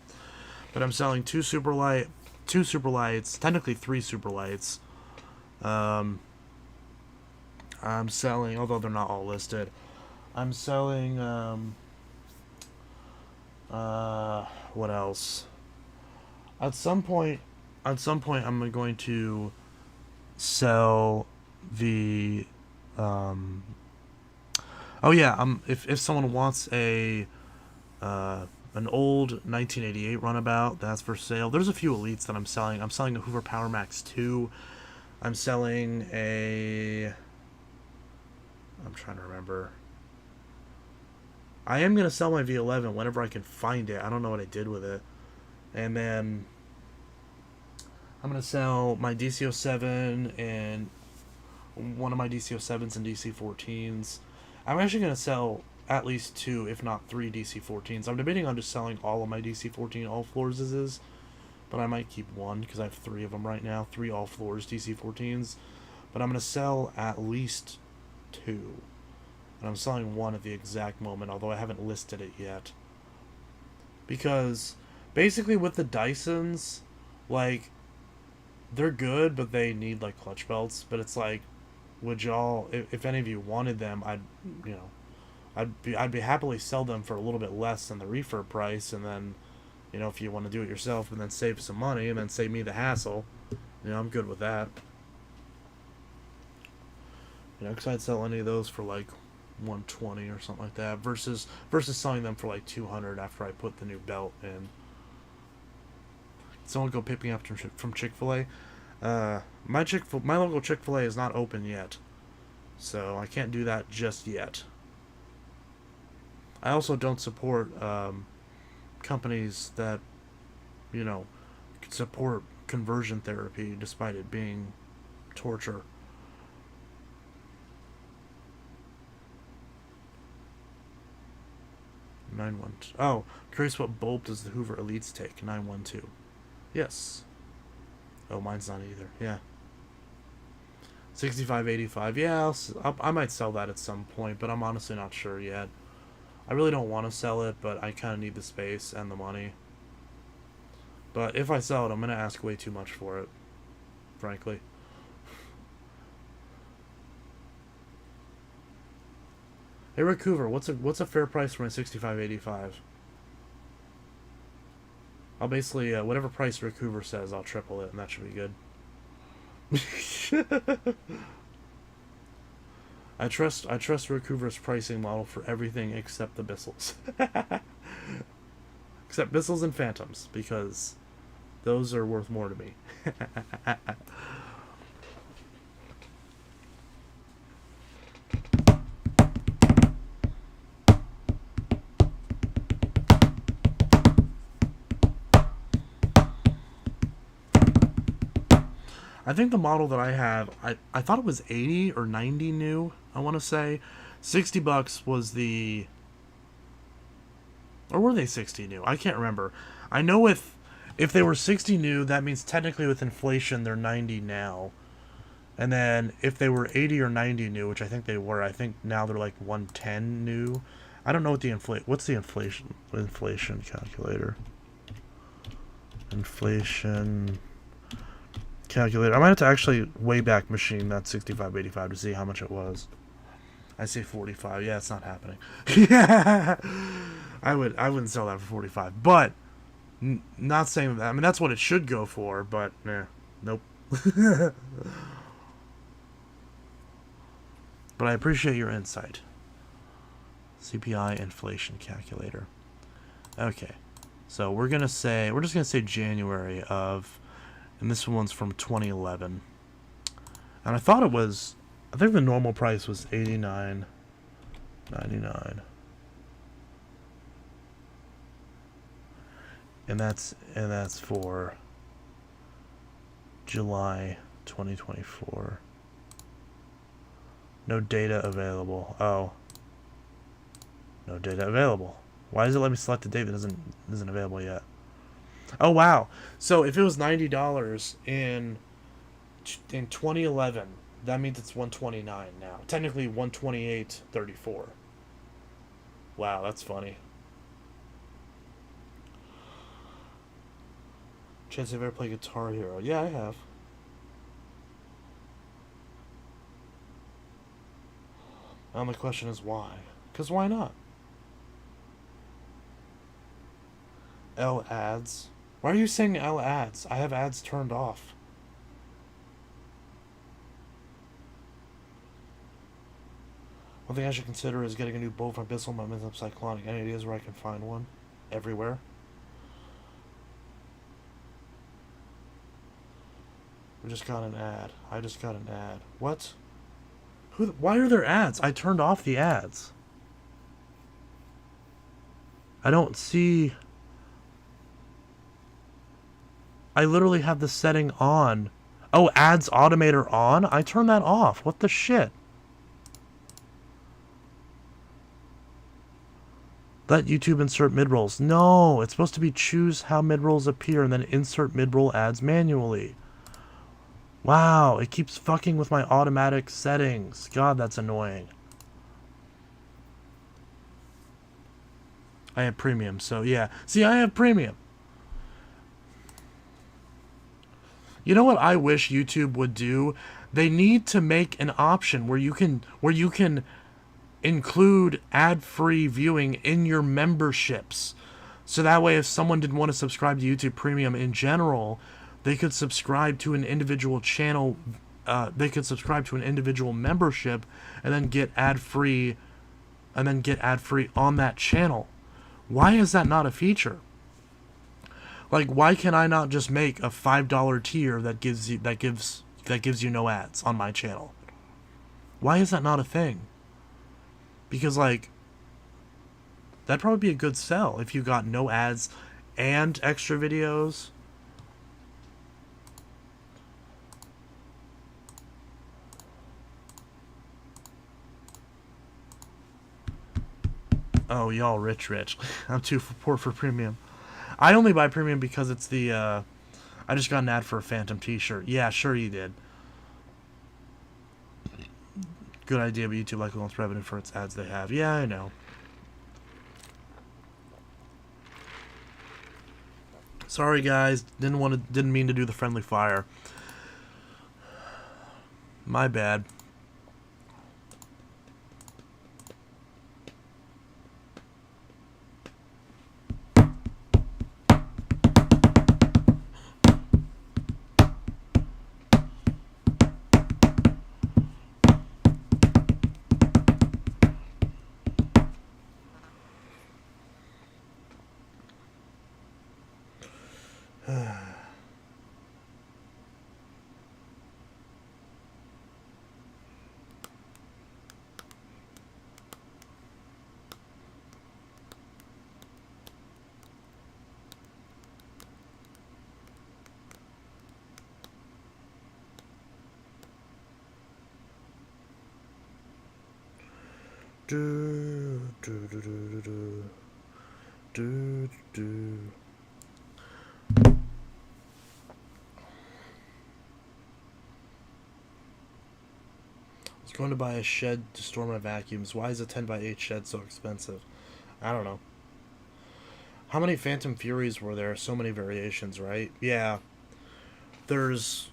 But I'm selling two super lights, technically 3 super lights. I'm selling, although they're not all listed, I'm selling what else? At some point I'm going to sell the oh yeah, if someone wants an old 1988 runabout, that's for sale. There's a few elites that I'm selling. I'm selling a Hoover Power Max 2. I'm selling I'm trying to remember. I am going to sell my V11 whenever I can find it. I don't know what I did with it. And then I'm going to sell my DC07 and one of my DC07s and DC14s. I'm actually going to sell at least 2, if not 3 DC14s. I'm debating on just selling all of my DC14 all floors as is, but I might keep 1 because I have 3 of them right now. 3 all floors DC14s. But I'm going to sell at least 2. And I'm selling 1 at the exact moment, although I haven't listed it yet. Because basically with the Dysons, like, they're good, but they need like clutch belts. But it's like, would y'all, if any of you wanted them, you know, I'd be happily sell them for a little bit less than the refurb price, and then, you know, if you want to do it yourself and then save some money and then save me the hassle, you know, I'm good with that. You know, because I'd sell any of those for like 120 or something like that versus selling them for like 200 after I put the new belt in. Someone go pick me up from Chick-fil-A. My local Chick-fil-A is not open yet, so I can't do that just yet. I also don't support companies that, you know, support conversion therapy despite it being torture. Oh, curious what bulb does the Hoover Elites take? 912. Yes. Oh, mine's not either. Yeah. 6585. Yeah, I might sell that at some point, but I'm honestly not sure yet. I really don't want to sell it, but I kind of need the space and the money. But if I sell it, I'm going to ask way too much for it, frankly. Hey, Rick Hoover, what's a fair price for my 6585? I'll basically, whatever price Rick Hoover says, I'll triple it, and that should be good. I trust Rick Hoover's pricing model for everything except the Bissels. Except Bissels and Phantoms, because those are worth more to me. I think the model that I have, I thought it was 80 or 90 new, I want to say. $60 was the... Or were they 60 new? I can't remember. I know if they were 60 new, that means technically with inflation they're 90 now. And then if they were 80 or 90 new, which I think they were, I think now they're like 110 new. I don't know what what's the inflation calculator? Inflation calculator. I might have to actually Wayback Machine that 6585 to see how much it was. I say 45. Yeah, it's not happening. Yeah, I wouldn't sell that for 45. But not saying that. I mean, that's what it should go for. But nope. But I appreciate your insight. CPI inflation calculator. Okay, so we're just gonna say January of. And this one's from 2011. And I think the normal price was $89.99. And that's for July 2024. No data available. Oh. No data available. Why does it let me select a date that isn't available yet? Oh wow! So if it was $90 in 2011, that means it's $129 now. Technically $128.34. Wow, that's funny. Chance, have you ever played Guitar Hero? Yeah, I have. And the question is why? Because why not? L ads. Why are you saying L ads? I have ads turned off. One thing I should consider is getting a new bow from Bissell. My men's cyclonic. Any ideas where I can find one? Everywhere. We just got an ad. I just got an ad. What? Why are there ads? I turned off the ads. I don't see... I literally have the setting on. Oh, ads automator on? I turned that off. What the shit? Let YouTube insert mid-rolls. No, it's supposed to be choose how mid-rolls appear and then insert mid-roll ads manually. Wow, it keeps fucking with my automatic settings. God, that's annoying. I have premium, so yeah. See, I have premium. You know what I wish YouTube would do? They need to make an option where you can include ad-free viewing in your memberships. So that way if someone didn't want to subscribe to YouTube Premium in general, they could subscribe to an individual channel, they could subscribe to an individual membership and then get ad-free on that channel. Why is that not a feature? Like, why can I not just make a $5 tier that gives you no ads on my channel? Why is that not a thing? Because, like, that'd probably be a good sell if you got no ads and extra videos. Oh, y'all rich. I'm too poor for premium. I only buy premium because it's the, I just got an ad for a Phantom t-shirt. Yeah, sure you did. Good idea, but YouTube likely wants revenue for its ads they have. Yeah, I know. Sorry, guys. Didn't mean to do the friendly fire. My bad. Do do do do do do do. I was going to buy a shed to store my vacuums. Why is a 10x8 shed so expensive? I don't know. How many Phantom Furies were there? So many variations, right? Yeah. There's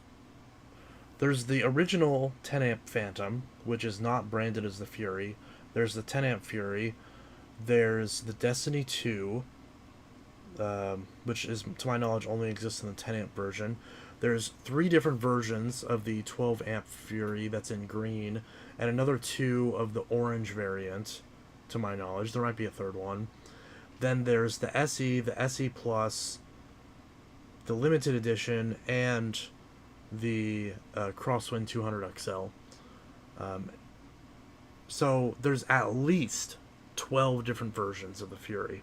the original 10 amp Phantom, which is not branded as the Fury. There's the 10 amp Fury. There's the Destiny 2, which is, to my knowledge, only exists in the 10 amp version. There's 3 different versions of the 12 amp Fury that's in green, and another 2 of the orange variant, to my knowledge. There might be a third one. Then there's the SE, the SE Plus, the limited edition, and the Crosswind 200 XL. So there's at least 12 different versions of the Fury.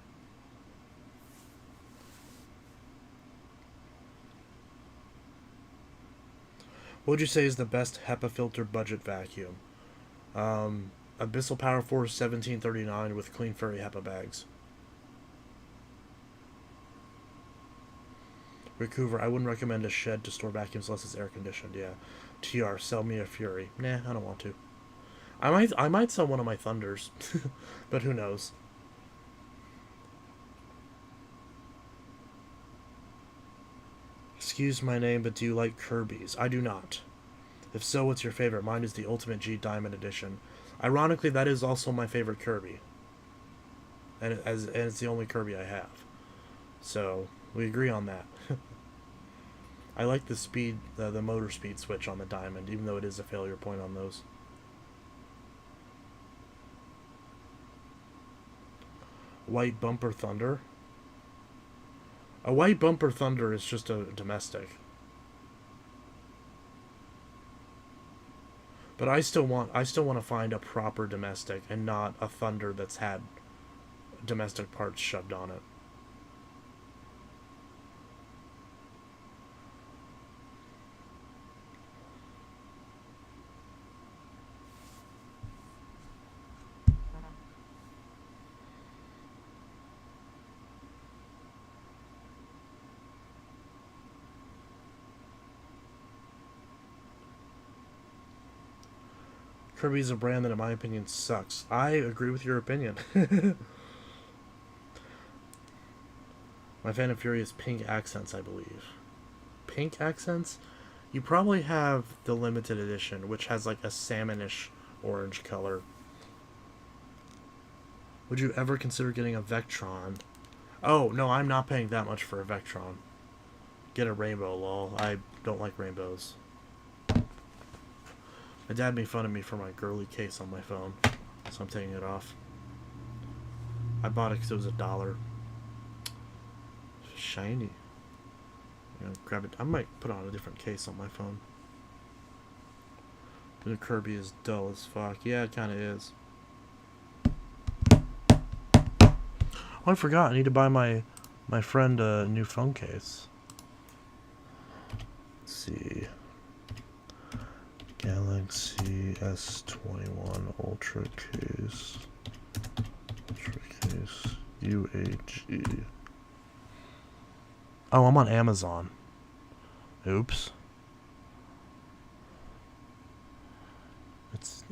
What would you say is the best HEPA filter budget vacuum? Abyssal Power Force 1739 with Clean Furry HEPA bags. Rick Hoover, I wouldn't recommend a shed to store vacuums unless it's air conditioned. Yeah. TR, sell me a Fury. Nah, I don't want to. I might sell one of my Thunders, but who knows? Excuse my name, but do you like Kirby's? I do not. If so, what's your favorite? Mine is the Ultimate G Diamond Edition. Ironically, that is also my favorite Kirby. And it's the only Kirby I have. So, we agree on that. I like the speed, the motor speed switch on the Diamond, even though it is a failure point on those. White Bumper Thunder. A White Bumper Thunder is just a domestic. But I still want to find a proper domestic and not a Thunder that's had domestic parts shoved on it. Kirby's a brand that, in my opinion, sucks. I agree with your opinion. My Fan and Fury is pink accents, I believe. Pink accents? You probably have the limited edition, which has like a salmonish orange color. Would you ever consider getting a Vectron? Oh, no, I'm not paying that much for a Vectron. Get a rainbow, lol. I don't like rainbows. My dad made fun of me for my girly case on my phone, so I'm taking it off. I bought it because it was $1. Shiny. I'm gonna grab it. I might put on a different case on my phone. The Kirby is dull as fuck. Yeah, it kind of is. Oh, I forgot. I need to buy my friend a new phone case. Let's see. Galaxy S21 Ultra case. Ultra case. UHE. Oh, I'm on Amazon. Oops. It's...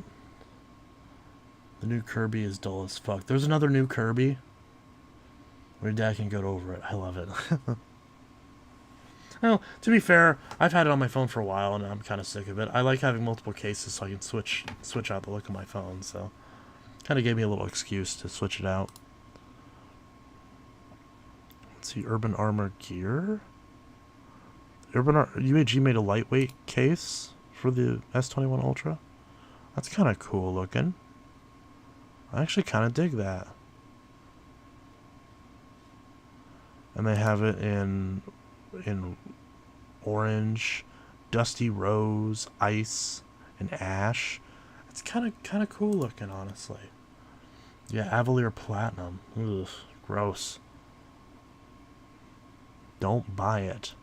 The new Kirby is dull as fuck. There's another new Kirby. Your dad can get over it. I love it. Well, to be fair, I've had it on my phone for a while and I'm kind of sick of it. I like having multiple cases so I can switch out the look of my phone, so kind of gave me a little excuse to switch it out. Let's see, Urban Armor Gear. UAG made a lightweight case for the S21 Ultra. That's kind of cool looking. I actually kind of dig that. And they have it in orange, dusty rose, ice, and ash. It's kind of cool looking, honestly. Yeah, Avalier Platinum. Ugh, gross. Don't buy it.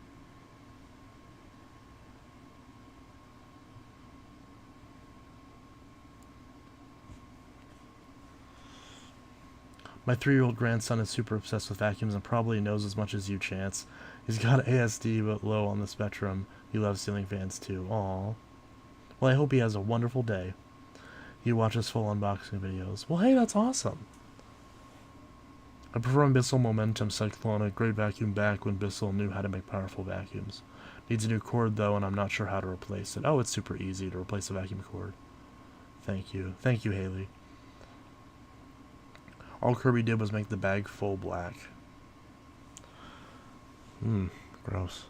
My 3-year-old grandson is super obsessed with vacuums and probably knows as much as you, Chance. He's got ASD, but low on the spectrum. He loves ceiling fans, too. Aww. Well, I hope he has a wonderful day. He watches full unboxing videos. Well, hey, that's awesome. I prefer Bissell Momentum Cyclone, a great vacuum back when Bissell knew how to make powerful vacuums. Needs a new cord, though, and I'm not sure how to replace it. Oh, it's super easy to replace a vacuum cord. Thank you. Thank you, Haley. All Kirby did was make the bag full black. Gross.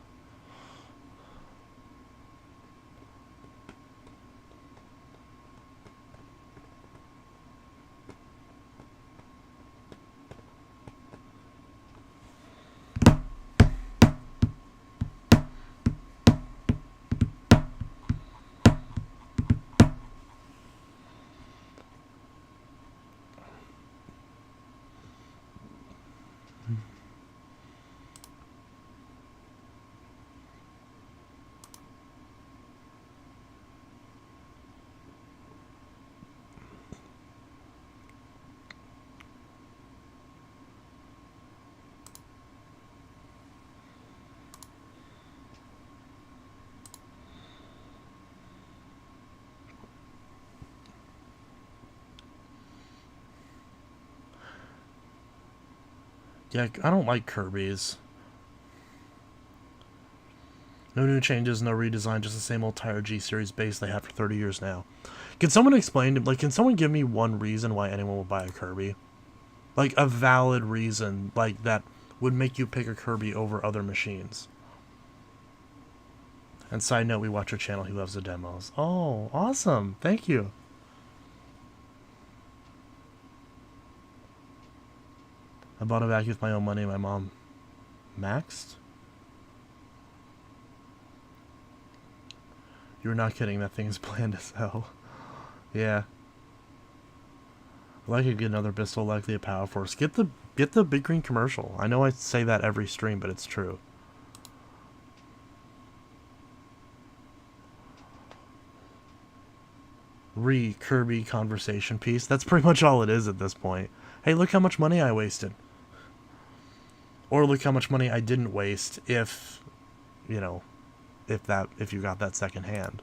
Yeah, I don't like Kirby's. No new changes, no redesign, just the same old tired G-Series base they had for 30 years now. Can someone explain, like, can someone give me one reason why anyone will buy a Kirby? Like, a valid reason, like, that would make you pick a Kirby over other machines. And side note, we watch your channel, he loves the demos. Oh, awesome. Thank you. I bought a vacuum with my own money, my mom maxed. You're not kidding, that thing's bland as hell. Yeah. I'd like to get another Bissell, likely a Power Force. Get the big green commercial. I know I say that every stream, but it's true. Kirby conversation piece. That's pretty much all it is at this point. Hey, look how much money I wasted. Or look how much money I didn't waste if, you know, if you got that second hand.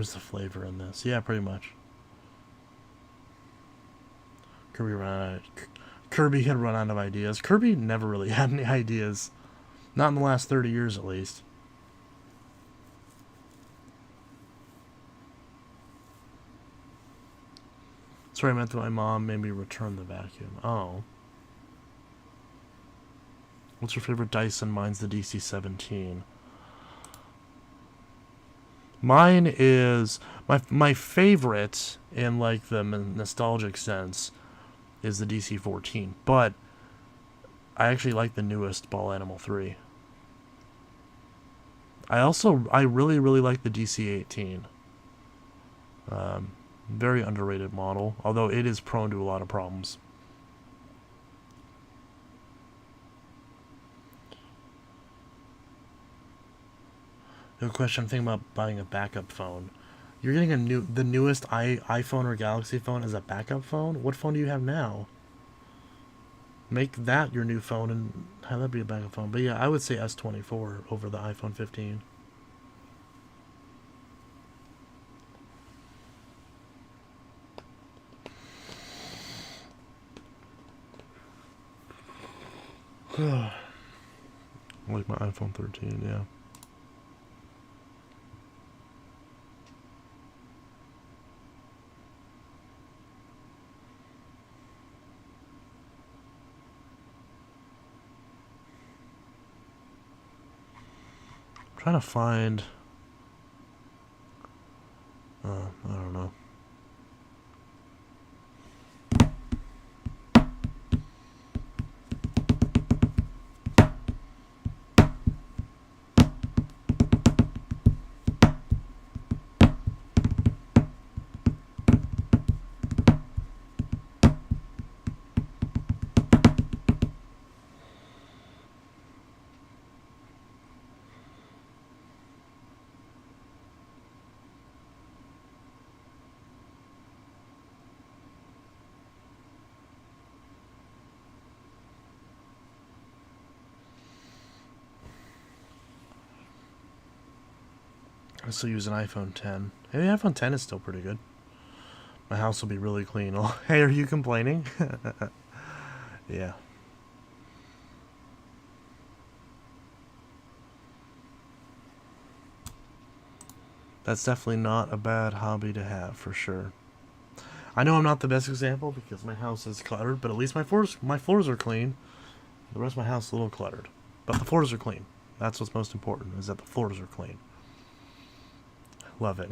Where's the flavor in this? Yeah, pretty much. Kirby had run out of ideas. Kirby never really had any ideas. Not in the last 30 years, at least. That's what I meant that my mom made me return the vacuum. Oh. What's your favorite Dyson? Mine's the DC-17. Mine is... My favorite, in like the nostalgic sense, is the DC-14. But I actually like the newest Ball Animal 3. I really, really like the DC-18. Very underrated model, although it is prone to a lot of problems. No question, I'm thinking about buying a backup phone. You're getting the newest iPhone or Galaxy phone as a backup phone? What phone do you have now? Make that your new phone and have that be a backup phone. But yeah, I would say S24 over the iPhone 15. I like my iPhone 13, yeah. I'm trying to find... I don't know. I still use an iPhone 10. Hey, the iPhone 10 is still pretty good. My house will be really clean. Oh, hey, are you complaining? Yeah. That's definitely not a bad hobby to have, for sure. I know I'm not the best example because my house is cluttered, but at least my floors are clean. The rest of my house is a little cluttered. But the floors are clean. That's what's most important, is that the floors are clean. Love it.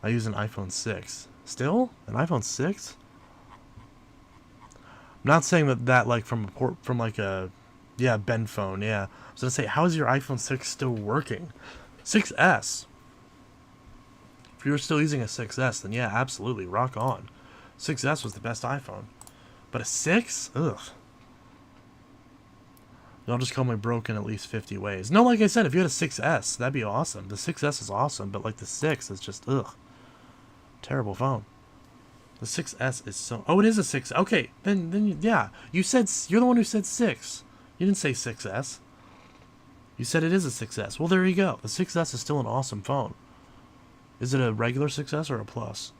I use an iPhone 6. Still? An iPhone 6? I'm not saying that like from like a bend phone, yeah. I was gonna say, how is your iPhone 6 still working? 6S. If you're still using a 6S, then yeah, absolutely, rock on. 6S was the best iPhone. But a 6? Ugh. Y'all just call me broken at least 50 ways. No, like I said, if you had a 6S, that'd be awesome. The 6S is awesome, but like the 6 is just, ugh. Terrible phone. The 6S is so... Oh, it is a 6. Okay, then yeah. You're the one who said 6. You didn't say 6S. You said it is a 6S. Well, there you go. The 6S is still an awesome phone. Is it a regular 6S or a Plus?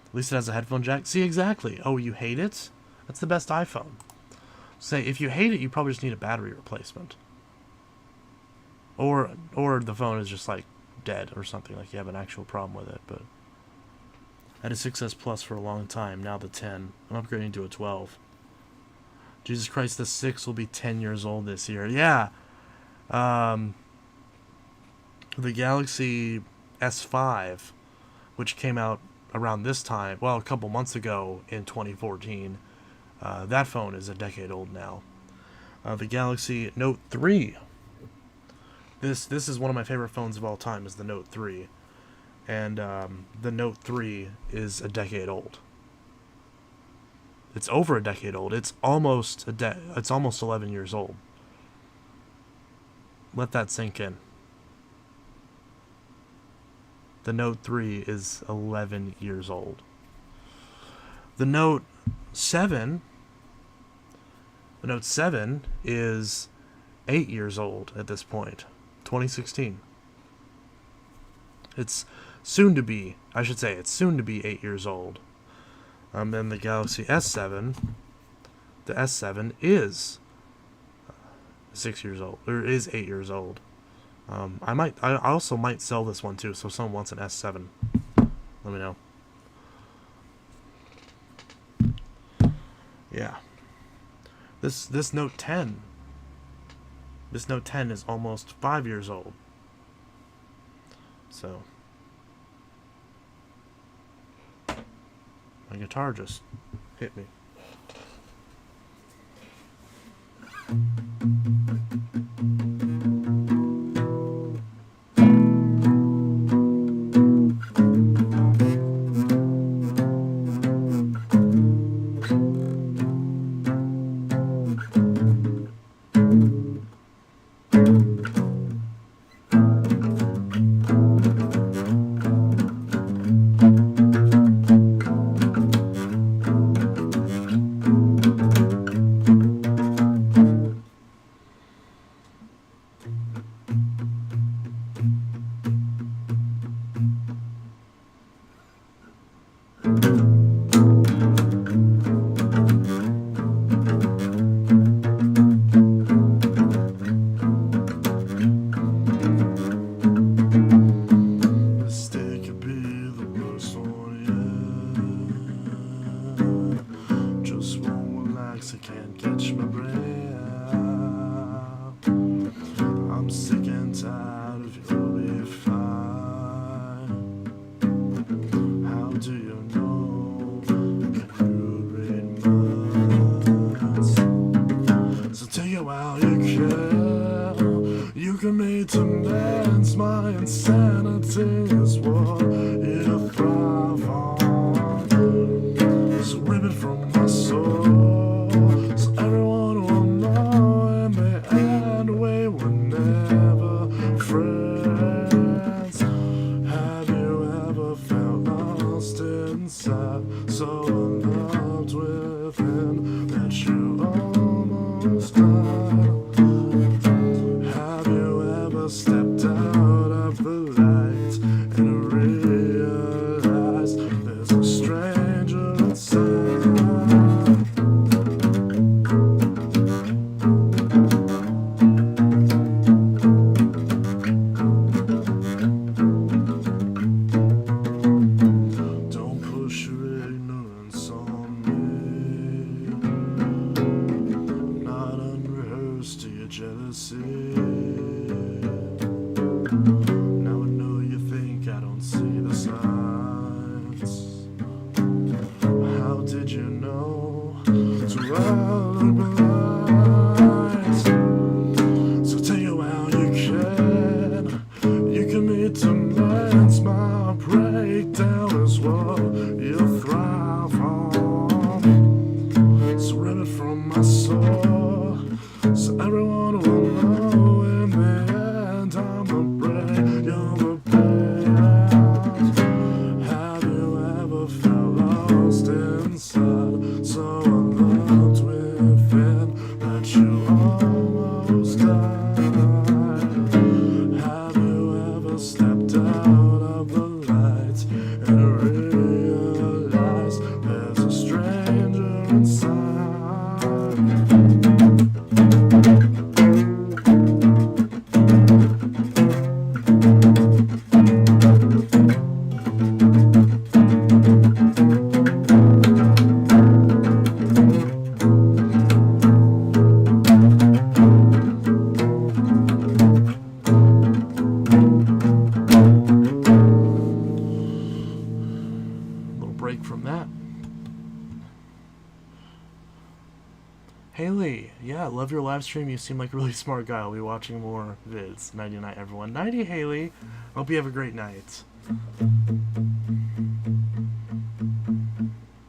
At least it has a headphone jack. See, exactly. Oh, you hate it? That's the best iPhone. Say, if you hate it, you probably just need a battery replacement. Or the phone is just, like, dead or something. Like, you have an actual problem with it, but... I had a 6S Plus for a long time. Now the 10. I'm upgrading to a 12. Jesus Christ, the 6 will be 10 years old this year. Yeah. The Galaxy S5, which came out around this time, well, a couple months ago in 2014, that phone is a decade old now. The Galaxy Note 3. This is one of my favorite phones of all time, is the Note 3. And the Note 3 is a decade old. It's over a decade old. It's almost 11 years old. Let that sink in. The Note 3 is 11 years old. The Note 7 is 8 years old at this point. 2016. It's soon to be, I should say, it's soon to be 8 years old. And the Galaxy S7, the S7 is 6 years old, or is 8 years old. I also might sell this one too, so if someone wants an S7, let me know. Yeah. This Note 10. This Note 10 is almost 5 years old. So my guitar just hit me. Love your live stream. You seem like a really smart guy. I'll be watching more vids. Nighty night, everyone. Nighty, Haley. Hope you have a great night.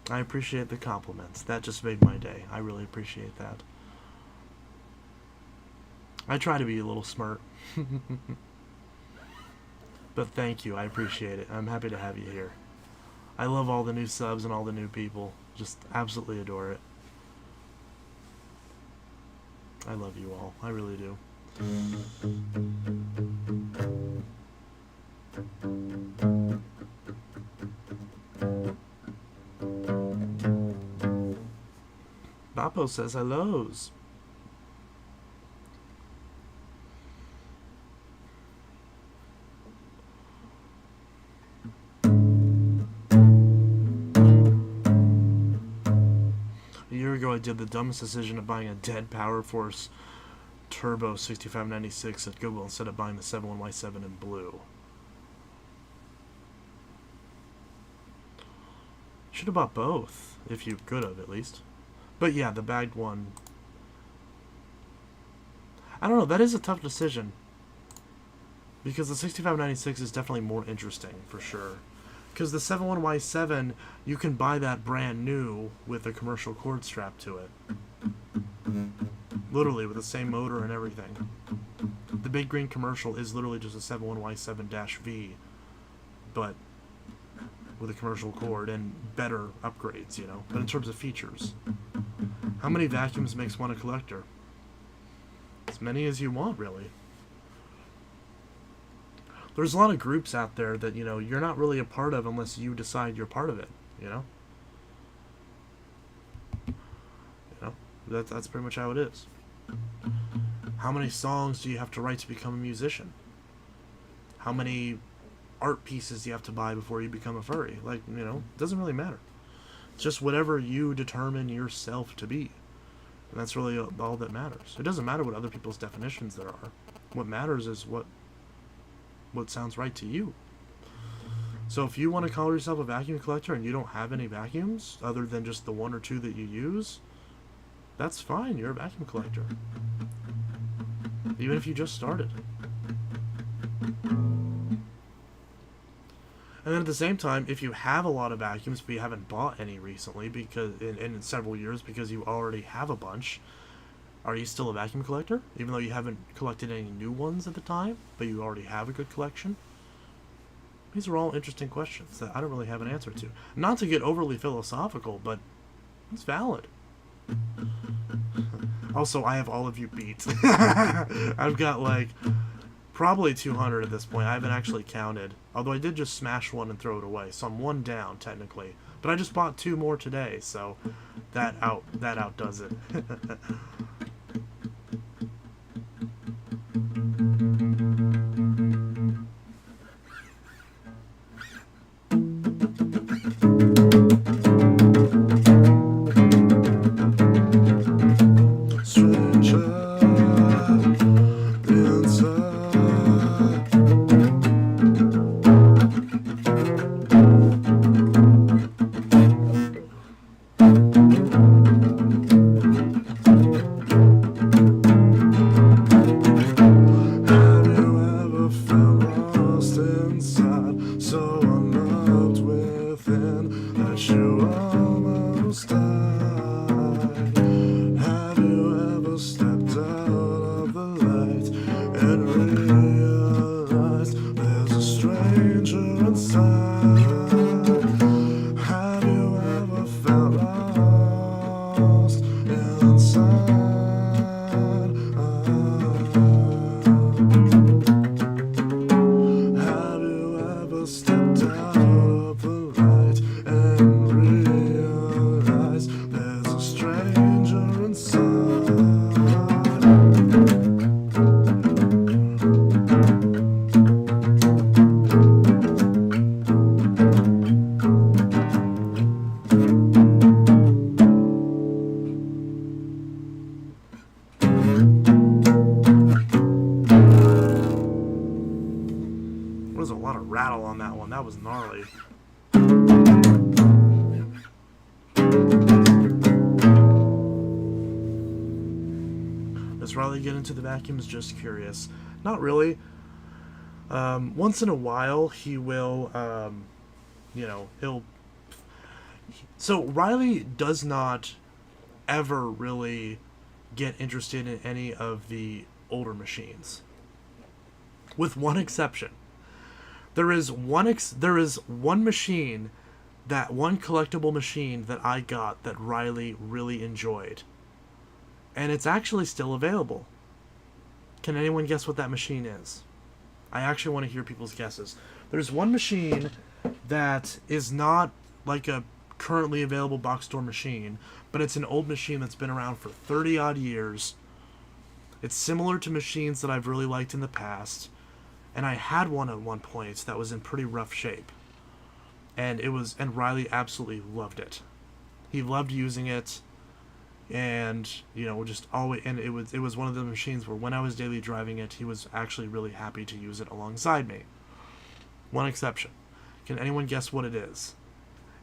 I appreciate the compliments. That just made my day. I really appreciate that. I try to be a little smart. But thank you. I appreciate it. I'm happy to have you here. I love all the new subs and all the new people. Just absolutely adore it. I love you all. I really do. Bappo says hellos. A year ago I did the dumbest decision of buying a dead Power Force Turbo 6596 at Goodwill instead of buying the 71Y7 in blue. Should have bought both, if you could have at least. But yeah, the bagged one. I don't know, that is a tough decision. Because the 6596 is definitely more interesting, for sure. Because the 71Y7, you can buy that brand new with a commercial cord strap to it. Literally, with the same motor and everything. The big green commercial is literally just a 71Y7-V, but with a commercial cord and better upgrades, you know. But in terms of features, how many vacuums makes one a collector? As many as you want, really. There's a lot of groups out there that, you know, you're not really a part of unless you decide you're part of it, you know? You know, that's pretty much how it is. How many songs do you have to write to become a musician? How many art pieces do you have to buy before you become a furry? Like, you know, it doesn't really matter. It's just whatever you determine yourself to be. And that's really all that matters. It doesn't matter what other people's definitions there are. What matters is what sounds right to you. So if you want to call yourself a vacuum collector and you don't have any vacuums other than just the one or two that you use, that's fine. You're a vacuum collector. Even if you just started. And then at the same time, if you have a lot of vacuums but you haven't bought any recently because in several years because you already have a bunch, are you still a vacuum collector? Even though you haven't collected any new ones at the time, but you already have a good collection? These are all interesting questions that I don't really have an answer to. Not to get overly philosophical, but it's valid. Also, I have all of you beat. I've got like probably 200 at this point. I haven't actually counted. Although I did just smash one and throw it away, so I'm one down technically. But I just bought 2 more today, so that outdoes it. To the vacuums, just curious. Not really. Once in a while he will you know, so Riley does not ever really get interested in any of the older machines, with one exception. There is one machine, that one collectible machine that I got that Riley really enjoyed, and it's actually still available. Can anyone guess what that machine is? I actually want to hear people's guesses. There's one machine that is not like a currently available box store machine, but it's an old machine that's been around for 30 odd years. It's similar to machines that I've really liked in the past, and I had one at one point that was in pretty rough shape. And Riley absolutely loved it. He loved using it, and just always. And it was one of the machines where when I was daily driving it, he was actually really happy to use it alongside me. One exception. Can anyone guess what it is?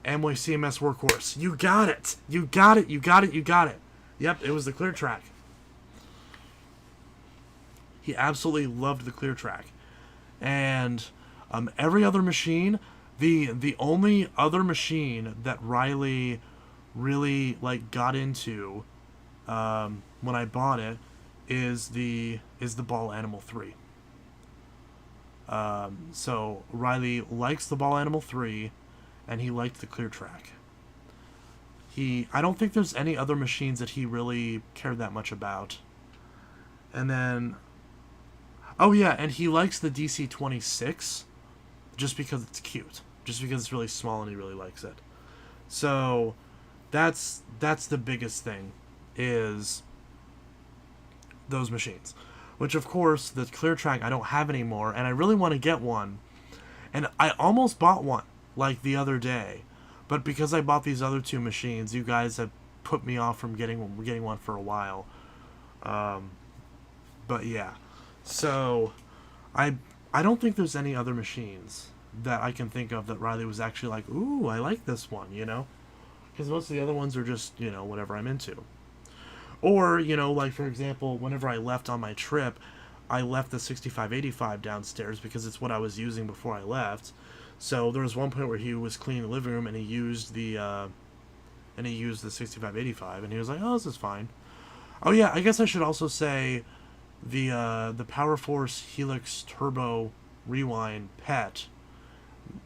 Amway CMS Workhorse. You got it. You got it. You got it. You got it. Yep, it was the Clear Track. He absolutely loved the Clear Track, and every other machine. The only other machine that Riley really got into when I bought it is the Ball Animal 3. So Riley likes the Ball Animal 3, and he liked the Clear Track. I don't think there's any other machines that he really cared that much about. And then, oh yeah, and he likes the DC-26 just because it's cute. Just because it's really small and he really likes it. So that's the biggest thing, is those machines. Which, of course, the Clear Track I don't have anymore, and I really want to get one. And I almost bought one, the other day. But because I bought these other two machines, you guys have put me off from getting one for a while. But yeah. So, I don't think there's any other machines that I can think of that Riley was actually like, ooh, I like this one, Because most of the other ones are just, whatever I'm into. Or, for example, whenever I left on my trip, I left the 6585 downstairs because it's what I was using before I left. So there was one point where he was cleaning the living room and he used the 6585 and he was like, oh, this is fine. Oh yeah, I guess I should also say the Power Force Helix Turbo Rewind PET,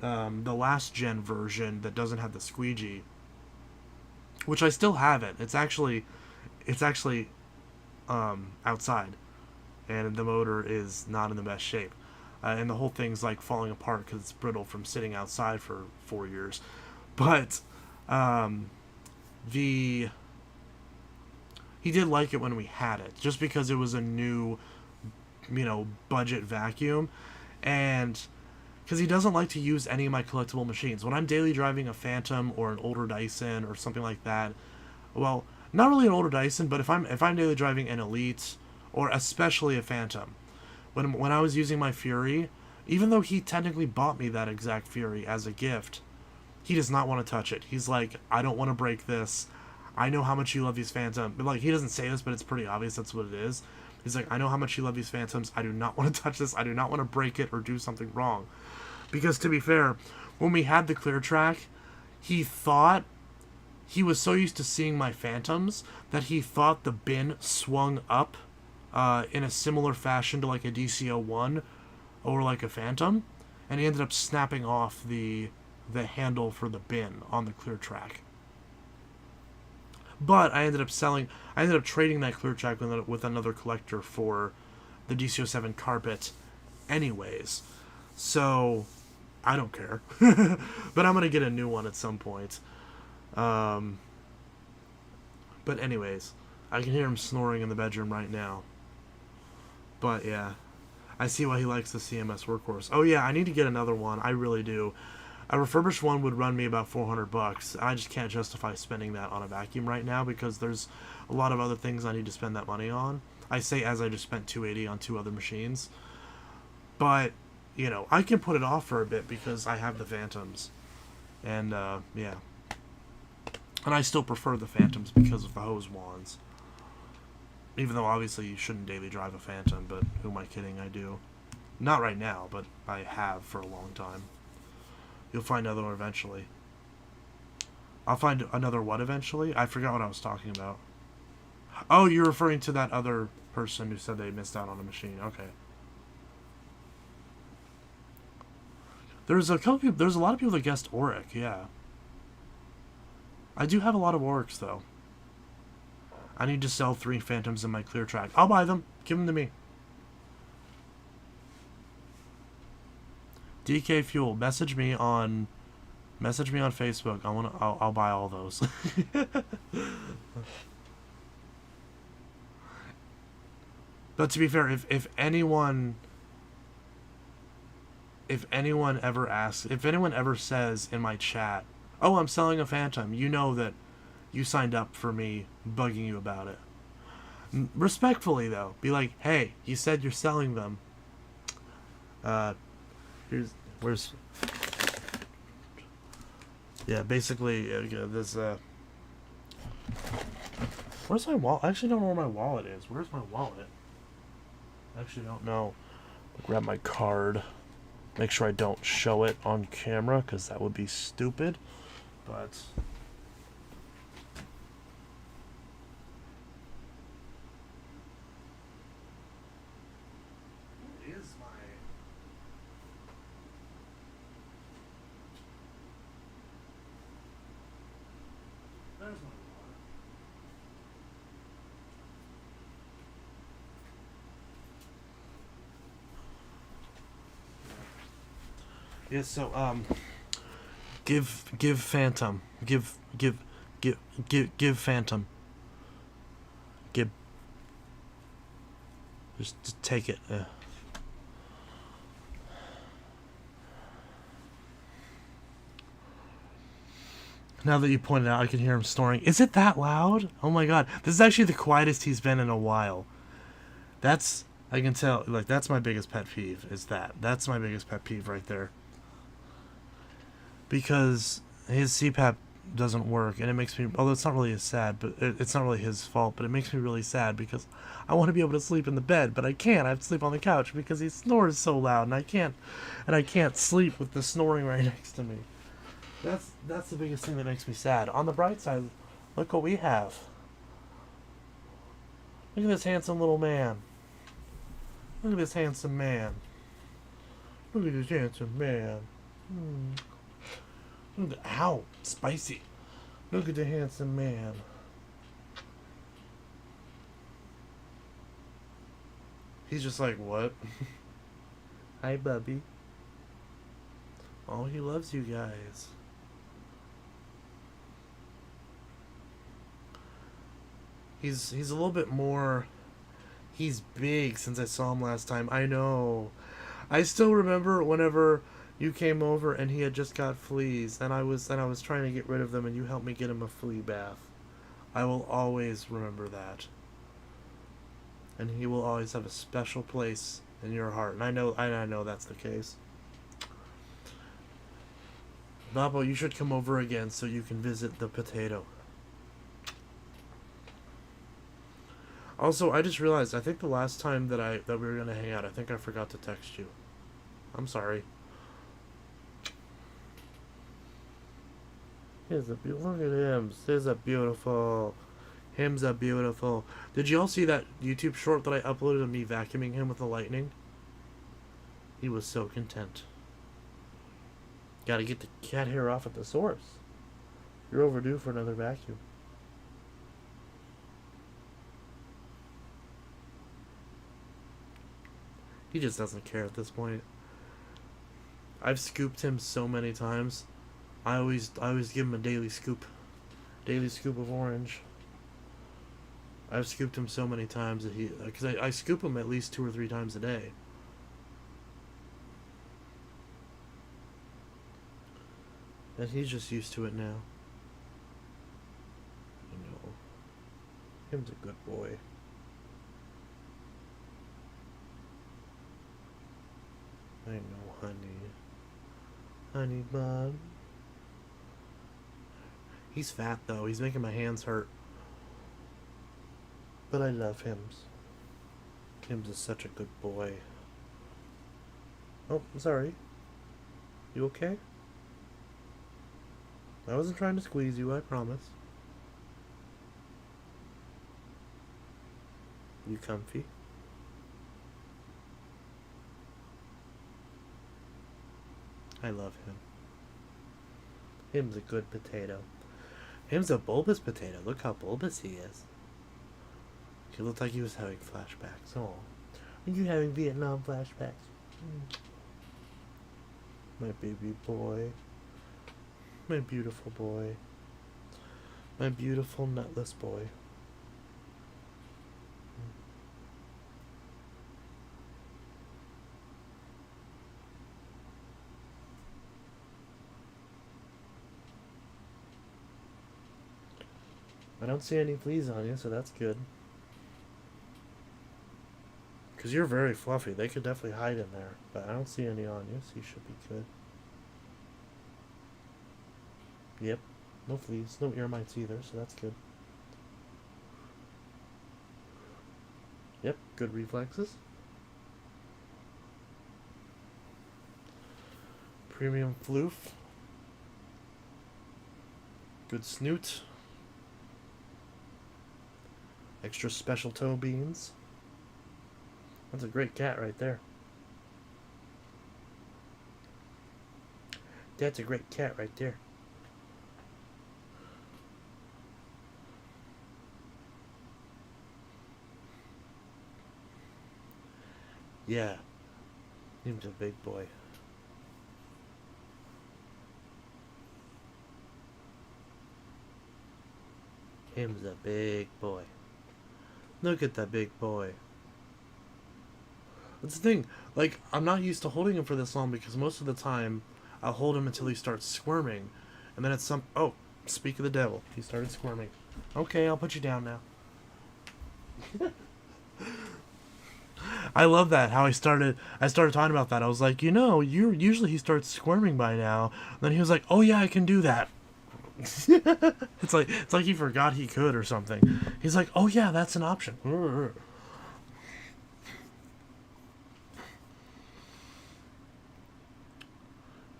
the last gen version that doesn't have the squeegee, which I still have it. It's actually outside, and the motor is not in the best shape, and the whole thing's falling apart because it's brittle from sitting outside for 4 years. But he did like it when we had it, just because it was a new budget vacuum, and because he doesn't like to use any of my collectible machines. When I'm daily driving a Phantom or an older Dyson or something like that, well, not really an older Dyson, but if I'm daily driving an Elite or especially a Phantom, when I was using my Fury, even though he technically bought me that exact Fury as a gift, he does not want to touch it. He's like, I don't want to break this. I know how much you love these Phantoms. But he doesn't say this, but it's pretty obvious that's what it is. He's like, I know how much you love these Phantoms. I do not want to touch this. I do not want to break it or do something wrong. Because to be fair, when we had the Clear Track, he thought he was so used to seeing my Phantoms that he thought the bin swung up in a similar fashion to a DC-01 or a Phantom, and he ended up snapping off the handle for the bin on the Clear Track. But I ended up trading that Clear Track with another collector for the DC-07 carpet anyways. So I don't care. But I'm going to get a new one at some point. But anyways, I can hear him snoring in the bedroom right now. But yeah, I see why he likes the CMS Workhorse. Oh yeah, I need to get another one. I really do. A refurbished one would run me about $400. I just can't justify spending that on a vacuum right now because there's a lot of other things I need to spend that money on. I say as I just spent $280 on 2 other machines. But, I can put it off for a bit because I have the Phantoms. And, yeah. And I still prefer the Phantoms because of the hose wands. Even though obviously you shouldn't daily drive a Phantom, but who am I kidding? I do. Not right now, but I have for a long time. You'll find another one eventually. I'll find another what eventually? I forgot what I was talking about. Oh, you're referring to that other person who said they missed out on a machine. Okay. There's a lot of people that guessed Auric, yeah. I do have a lot of Aurics, though. I need to sell 3 Phantoms in my Clear Track. I'll buy them. Give them to me. DK Fuel, message me on Facebook. I'll buy all those. But to be fair, if anyone if anyone ever says in my chat, "Oh, I'm selling a Phantom," you know that you signed up for me bugging you about it. Respectfully though, be like, "Hey, you said you're selling them. Where's yeah, basically this where's my wallet? I actually don't know where my wallet is. Where's my wallet? I actually don't know. I'll grab my card. Make sure I don't show it on camera because that would be stupid. But where is my? There's my wallet. Yeah, so give Phantom. Give Phantom. Give just take it. Now that you pointed out, I can hear him snoring. Is it that loud? Oh my god. This is actually the quietest he's been in a while. That's, I can tell, like, that's my biggest pet peeve, is that. That's my biggest pet peeve right there. Because his CPAP doesn't work, and it makes me, although it's not really sad, but it's not really his fault, but it makes me really sad because I want to be able to sleep in the bed, but I can't. I have to sleep on the couch because he snores so loud, and I can't sleep with the snoring right next to me. That's the biggest thing that makes me sad. On the bright side, look what we have. Look at this handsome little man. Look at this handsome man. Look at this handsome man. Ow, spicy. Look at the handsome man. He's just like, what? Hi, Bubby. Oh, he loves you guys. He's a little bit more. He's big since I saw him last time. I know. I still remember whenever you came over and he had just got fleas, and I was trying to get rid of them, and you helped me get him a flea bath. I will always remember that. And he will always have a special place in your heart. And I know that's the case. Babo, you should come over again so you can visit the potato. Also, I just realized, I think the last time that we were gonna hang out, I think I forgot to text you. I'm sorry. Look at him. He's a beautiful. Him's a beautiful. Did you all see that YouTube short that I uploaded of me vacuuming him with the lightning? He was so content. Gotta get the cat hair off at the source. You're overdue for another vacuum. He just doesn't care at this point. I've scooped him so many times. I always give him a daily scoop of orange. I've scooped him so many times that because I scoop him at least 2 or 3 times a day. And he's just used to it now. You know, him's a good boy. I know, honey. Honey bun. He's fat though. He's making my hands hurt. But I love Hims. Hims is such a good boy. Oh, I'm sorry. You okay? I wasn't trying to squeeze you, I promise. You comfy? I love him. Him's a good potato. Him's a bulbous potato. Look how bulbous he is. He looked like he was having flashbacks. Oh, are you having Vietnam flashbacks? My baby boy. My beautiful boy. My beautiful nutless boy. I don't see any fleas on you, so that's good. Because you're very fluffy. They could definitely hide in there. But I don't see any on you, so you should be good. Yep. No fleas. No ear mites either, so that's good. Yep. Good reflexes. Premium floof. Good snoot. Extra special toe beans. That's a great cat right there. That's a great cat right there. Yeah. Him's a big boy. Him's a big boy. Look at that big boy. That's the thing. Like, I'm not used to holding him for this long because most of the time I'll hold him until he starts squirming. And then it's some... Oh, speak of the devil. He started squirming. Okay, I'll put you down now. I love that, how I started talking about that. I was like, usually he starts squirming by now. And then he was like, oh yeah, I can do that. it's like he forgot he could or something. He's like, oh yeah, that's an option.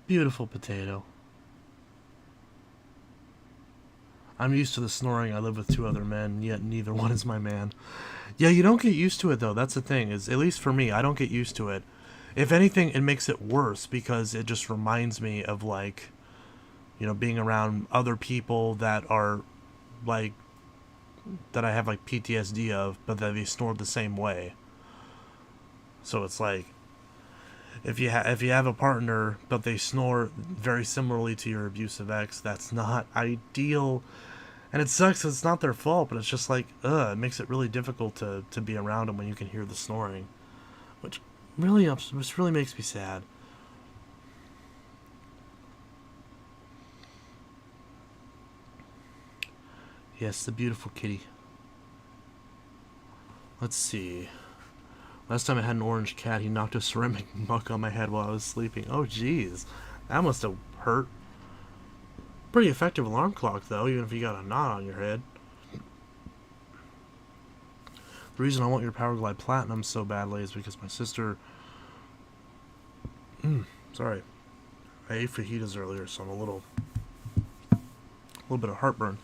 Beautiful potato. I'm used to the snoring. I live with 2 other men, yet neither one is my man. Yeah, you don't get used to it though. That's the thing. Is at least for me, I don't get used to it. If anything, it makes it worse because it just reminds me of like, being around other people that are like that I have like PTSD of, but that they snore the same way. So it's like if you have a partner but they snore very similarly to your abusive ex, that's not ideal. And it sucks. It's not their fault, but it's just like, it makes it really difficult to be around them when you can hear the snoring, which really makes me sad. Yes, the beautiful kitty. Let's see. Last time I had an orange cat, he knocked a ceramic mug on my head while I was sleeping. Oh, jeez. That must have hurt. Pretty effective alarm clock, though, even if you got a knot on your head. The reason I want your Powerglide Platinum so badly is because my sister... sorry. I ate fajitas earlier, so I'm a little bit of heartburn.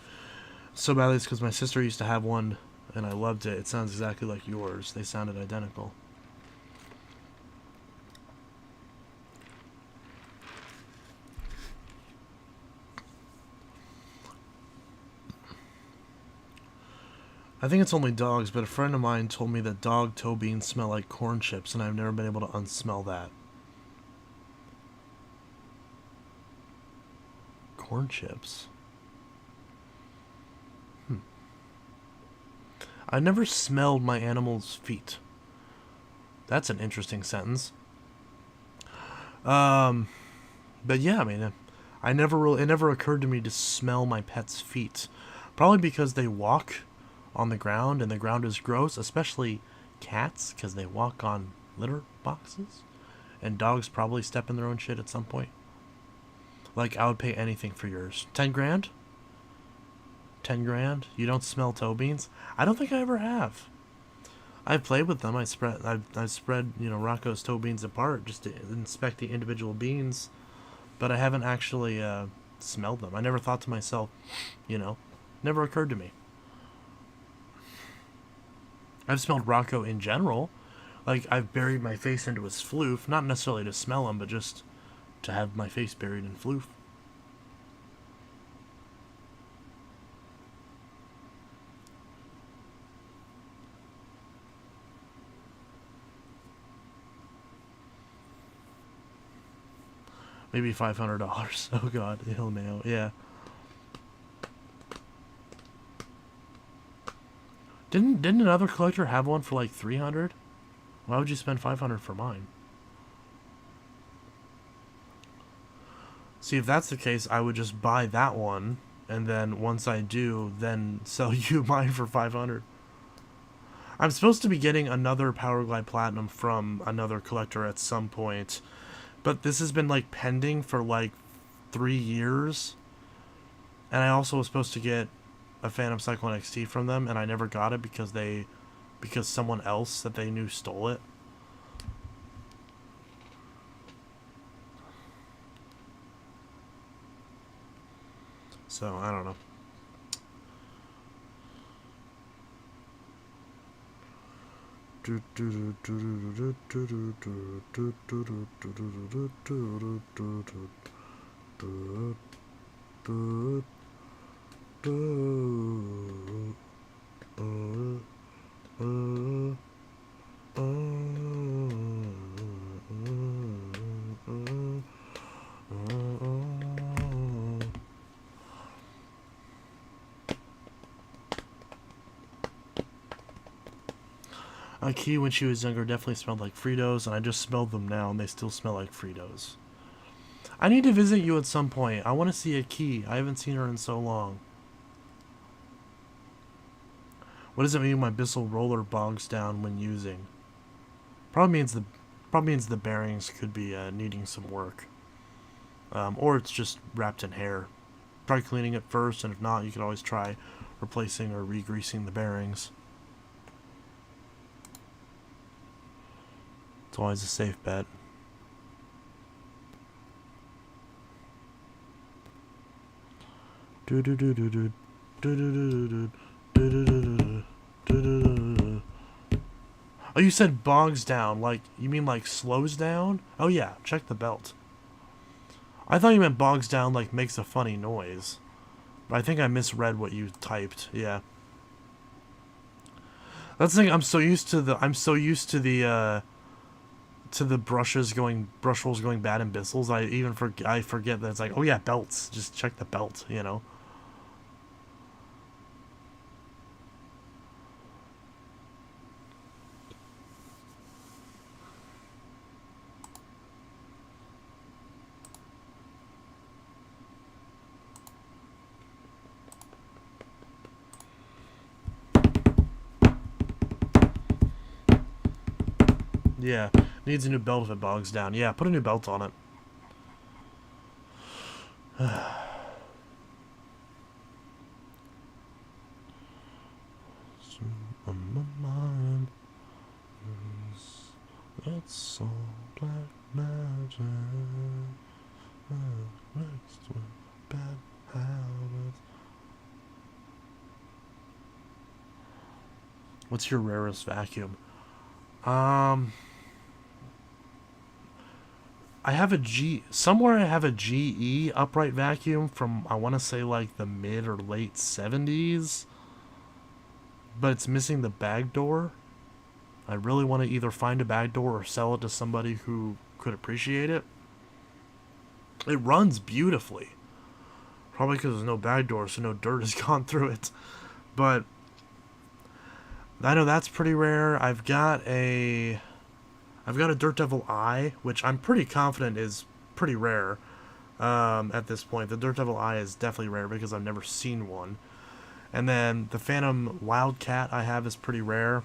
So badly it's because my sister used to have one, and I loved it. It sounds exactly like yours. They sounded identical. I think it's only dogs, but a friend of mine told me that dog toe beans smell like corn chips, and I've never been able to unsmell that. Corn chips? I never smelled my animal's feet. That's an interesting sentence. But yeah, I mean, it never occurred to me to smell my pet's feet. Probably because they walk on the ground, and the ground is gross, especially cats, because they walk on litter boxes. And dogs probably step in their own shit at some point. Like, I would pay anything for yours. 10 grand? 10 grand? You don't smell toe beans? I don't think I ever have. I've played with them. I've spread, Rocco's toe beans apart just to inspect the individual beans, but I haven't actually smelled them. I never thought to myself, never occurred to me. I've smelled Rocco in general. Like, I've buried my face into his floof, not necessarily to smell him, but just to have my face buried in floof. Maybe $500. Oh god, hell no. Yeah. Didn't another collector have one for like 300? Why would you spend 500 for mine? See, if that's the case, I would just buy that one, and then once I do, then sell you mine for 500. I'm supposed to be getting another Powerglide Platinum from another collector at some point, but this has been like pending for like 3 years. And I also was supposed to get a Phantom Cyclone XT from them, and I never got it because someone else that they knew stole it. So, I don't know. Key, when she was younger, definitely smelled like Fritos, and I just smelled them now, and they still smell like Fritos. I need to visit you at some point. I want to see a Key. I haven't seen her in so long. What does it mean my Bissell roller bogs down when using? Probably means the bearings could be needing some work. Or it's just wrapped in hair. Try cleaning it first, and if not, you could always try replacing or re-greasing the bearings. It's always a safe bet. Oh, you said bogs down. Like, you mean like slows down? Oh yeah, check the belt. I thought you meant bogs down like makes a funny noise. But I think I misread what you typed. Yeah. That's the thing. I'm so used to the brush rolls going bad in Bissell's. I forget that it's like, oh yeah, belts. Just check the belt, you know. Yeah, needs a new belt if it bogs down. Yeah, put a new belt on it. On my mind, it's all black magic. Mixed with bad habits. What's your rarest vacuum? I have somewhere I have a GE upright vacuum from, I want to say like the mid or late 70s, but it's missing the bag door. I really want to either find a bag door or sell it to somebody who could appreciate it. It runs beautifully. Probably because there's no bag door, so no dirt has gone through it. But I know that's pretty rare. I've got a Dirt Devil Eye, which I'm pretty confident is pretty rare at this point. The Dirt Devil Eye is definitely rare because I've never seen one. And then the Phantom Wildcat I have is pretty rare,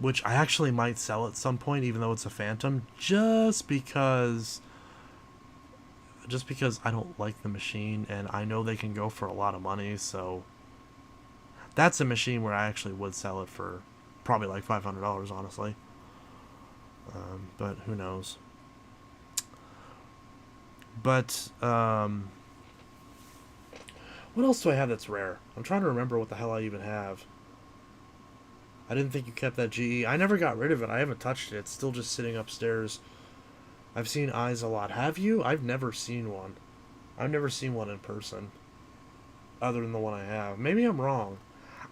which I actually might sell at some point, even though it's a Phantom, just because I don't like the machine, and I know they can go for a lot of money, so that's a machine where I actually would sell it for probably like $500, honestly. But who knows? But what else do I have that's rare? I'm trying to remember what the hell I even have. I didn't think you kept that GE. I never got rid of it. I haven't touched it. It's still just sitting upstairs. I've seen eyes a lot. Have you? I've never seen one. I've never seen one in person, other than the one I have. Maybe I'm wrong.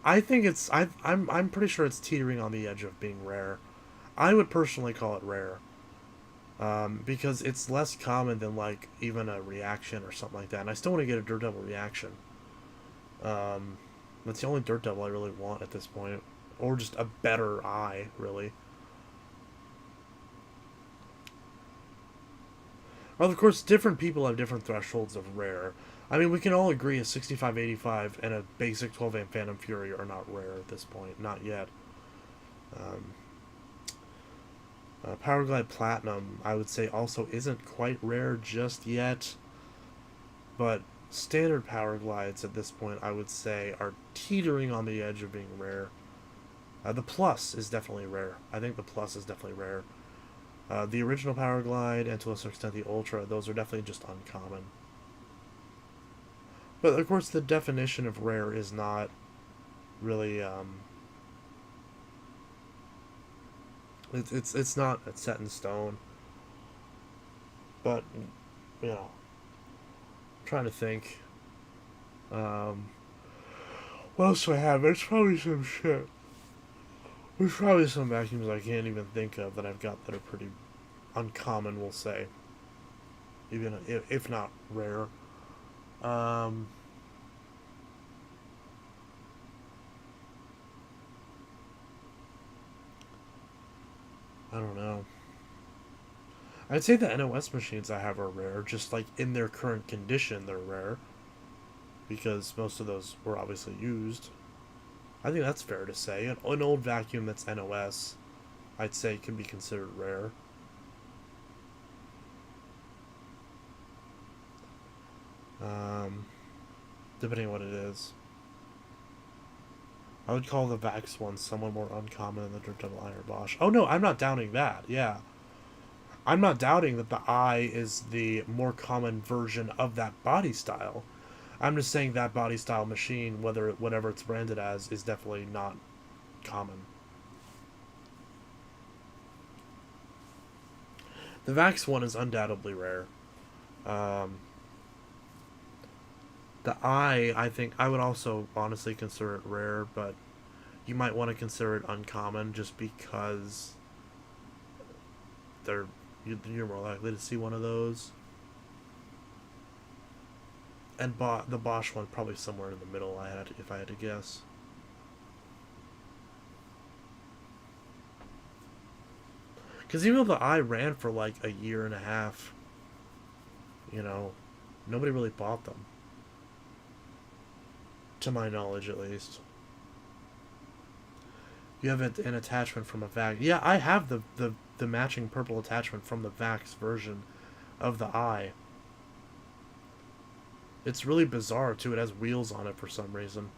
I think it's I'm pretty sure it's teetering on the edge of being rare. I would personally call it rare. because it's less common than like even a reaction or something like that. And I still want to get a Dirt Devil reaction. Um, that's the only Dirt Devil I really want at this point, or just a better eye, really. Well, of course, different people have different thresholds of rare. I mean, we can all agree a 6585 and a basic 12 amp Phantom Fury are not rare at this point. Not yet. Um, Powerglide Platinum, I would say, also isn't quite rare just yet. But standard Powerglides at this point, I would say, are teetering on the edge of being rare. The Plus is definitely rare. I think the Plus is definitely rare. The original Powerglide, and to a lesser extent the Ultra, those are definitely just uncommon. But of course, the definition of rare is not really. It's not set in stone. But you know, I'm trying to think. Um, what else do I have? There's probably some shit. There's probably some vacuums I can't even think of that I've got that are pretty uncommon, we'll say. Even if not rare. Um, I don't know. I'd say the NOS machines I have are rare, just like in their current condition, they're rare. Because most of those were obviously used. I think that's fair to say. An old vacuum that's NOS, I'd say, can be considered rare. Um, Depending on what it is. I would call the Vax one somewhat more uncommon than the Dirt Devil Eye or Bosch. Oh no, I'm not doubting that. Yeah, I'm not doubting that the Eye is the more common version of that body style. I'm just saying that body style machine, whatever it's branded as, is definitely not common. The Vax one is undoubtedly rare. Um, the Eye, I think, I would also honestly consider it rare, but you might want to consider it uncommon just because they're you're more likely to see one of those. And the Bosch one probably somewhere in the middle. If I had to guess. Because even though the Eye ran for like a year and a half, you know, nobody really bought them, to my knowledge at least. You have an attachment from a Vax. Yeah, I have the matching purple attachment from the Vax version of the Eye. It's really bizarre too. It has wheels on it for some reason.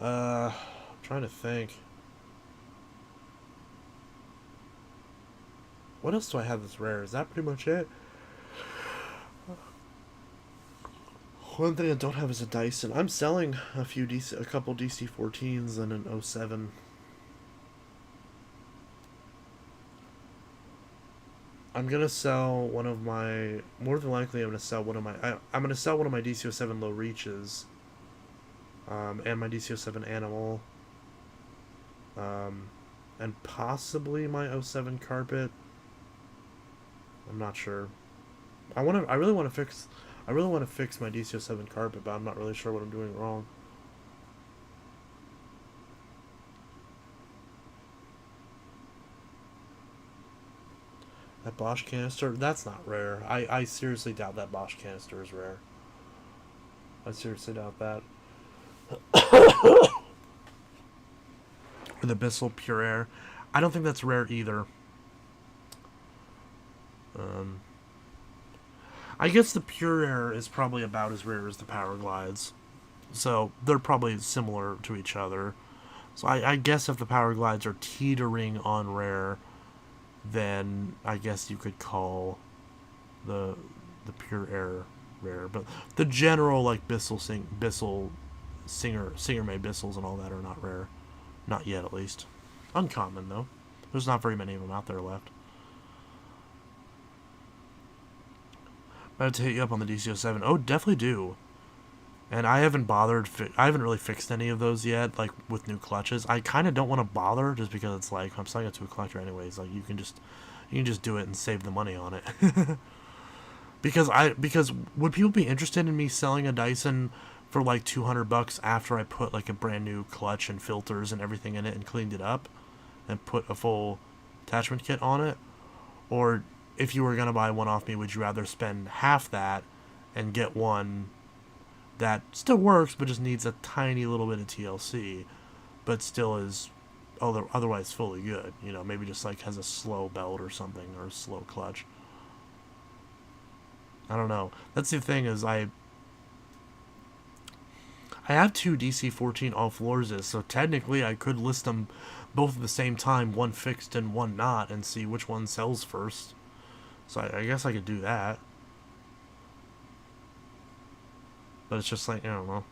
I'm trying to think. What else do I have that's rare? Is that pretty much it? One thing I don't have is a Dyson. I'm selling a couple DC-14s and an 07. I'm gonna sell one of my. More than likely, I'm gonna sell one of my. I'm gonna sell one of my DC-07 low reaches. And my DC-07 animal. And possibly my 07 carpet. I'm not sure. I really want to fix. I really want to fix my DC-07 carpet, but I'm not really sure what I'm doing wrong. That Bosch canister, that's not rare. I seriously doubt that Bosch canister is rare. I seriously doubt that. Or the Bissell Pure Air. I don't think that's rare either. Um, I guess the Pure Air is probably about as rare as the Powerglides. So they're probably similar to each other. So I guess if the Powerglides are teetering on rare, then I guess you could call the Pure Air rare. But the general like Bissell Singer made Bissells and all that are not rare. Not yet, at least. Uncommon, though. There's not very many of them out there left. About to hit you up on the DC-07. Oh, definitely do. And I haven't bothered. I haven't really fixed any of those yet. Like with new clutches, I kind of don't want to bother just because it's like I'm selling it to a collector anyways. Like you can just do it and save the money on it. Because would people be interested in me selling a Dyson for like $200 after I put like a brand new clutch and filters and everything in it and cleaned it up and put a full attachment kit on it? Or if you were gonna buy one off me, would you rather spend half that and get one that still works but just needs a tiny little bit of TLC, but still is otherwise fully good? You know, maybe just like has a slow belt or something, or a slow clutch. I don't know. That's the thing, is I have two DC-14 all floors, so technically I could list them both at the same time, one fixed and one not, and see which one sells first. So I guess I could do that. But it's just like, I don't know.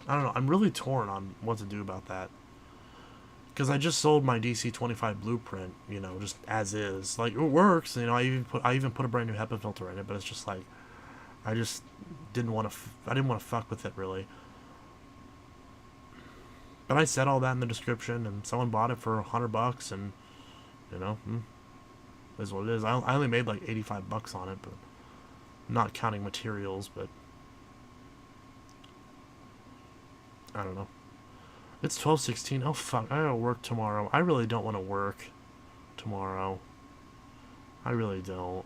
I don't know. I'm really torn on what to do about that. Because I just sold my DC-25 blueprint, you know, just as is. Like, it works, you know. I even put a brand new HEPA filter in it, but it's just like, I just didn't want to. I didn't want to fuck with it really. But I said all that in the description, and someone bought it for $100, and you know, is what it is. I only made like $85 on it, but not counting materials. But I don't know. It's 12:16. Oh fuck! I gotta work tomorrow. I really don't want to work tomorrow. I really don't.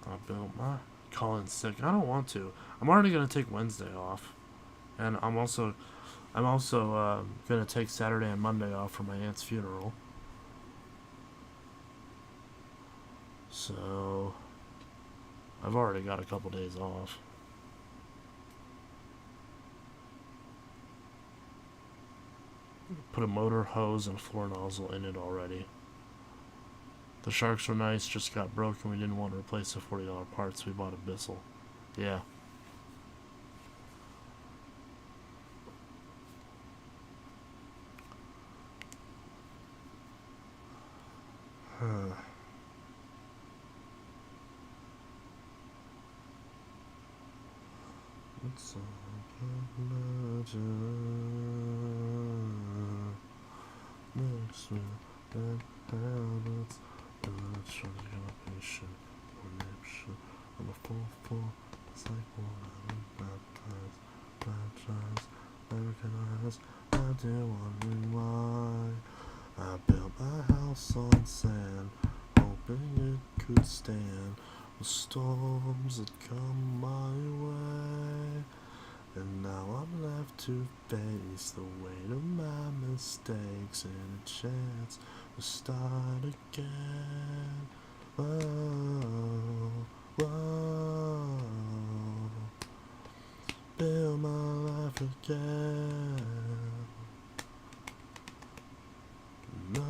I built my calling sick. I don't want to. I'm already gonna take Wednesday off, and I'm also gonna take Saturday and Monday off for my aunt's funeral. So I've already got a couple days off. Put a motor, hose, and floor nozzle in it already. The sharks were nice, just got broken. We didn't want to replace the $40 parts, so we bought a Bissell. Yeah. It's next to that habits, patient, I'm a full, it's like one baptized, recognize, I did wondering why. I built my house on sand, hoping it could stand the storms that come my way. And now I'm left to face the weight of my mistakes and a chance to start again. Whoa, whoa. Build my life again. No.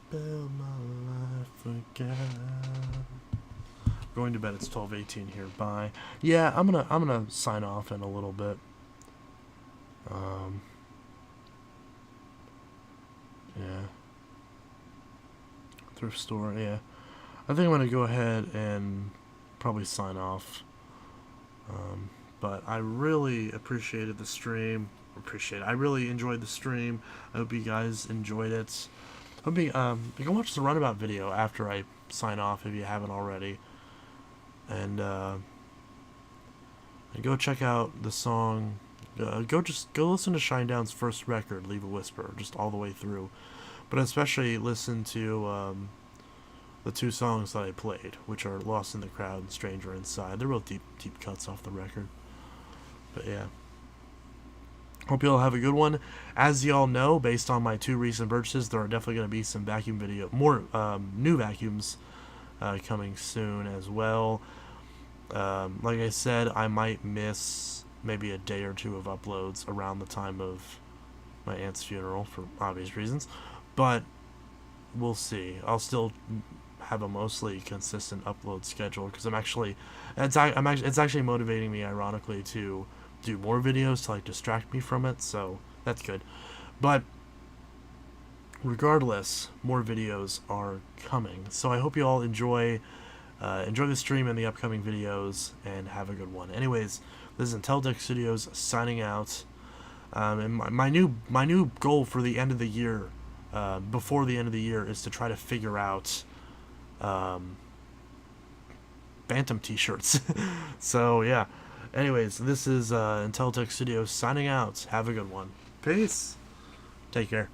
Build my life again. Going to bed. It's 12:18 here. Bye. Yeah, I'm gonna sign off in a little bit. Yeah. Thrift store. Yeah. I think I'm gonna go ahead and probably sign off. But I really appreciated the stream. I really enjoyed the stream. I hope you guys enjoyed it. Hope you can watch the runabout video after I sign off if you haven't already. And go check out the song. Go listen to Shinedown's first record, Leave a Whisper, just all the way through. But especially listen to the two songs that I played, which are Lost in the Crowd and Stranger Inside. They're real deep cuts off the record. But yeah. Hope you all have a good one. As y'all know, based on my two recent purchases, there are definitely going to be some more new vacuums coming soon as well. Like I said, I might miss maybe a day or two of uploads around the time of my aunt's funeral for obvious reasons, but we'll see. I'll still have a mostly consistent upload schedule, because it's actually motivating me, ironically, to do more videos to like distract me from it. So that's good. But regardless, more videos are coming. So I hope you all enjoy the stream and the upcoming videos, and have a good one. Anyways, this is Inteltech Studios signing out. And my new goal for the end of the year, before the end of the year, is to try to figure out Phantom t-shirts. So yeah. Anyways, this is Inteltech Studios signing out. Have a good one. Peace. Take care.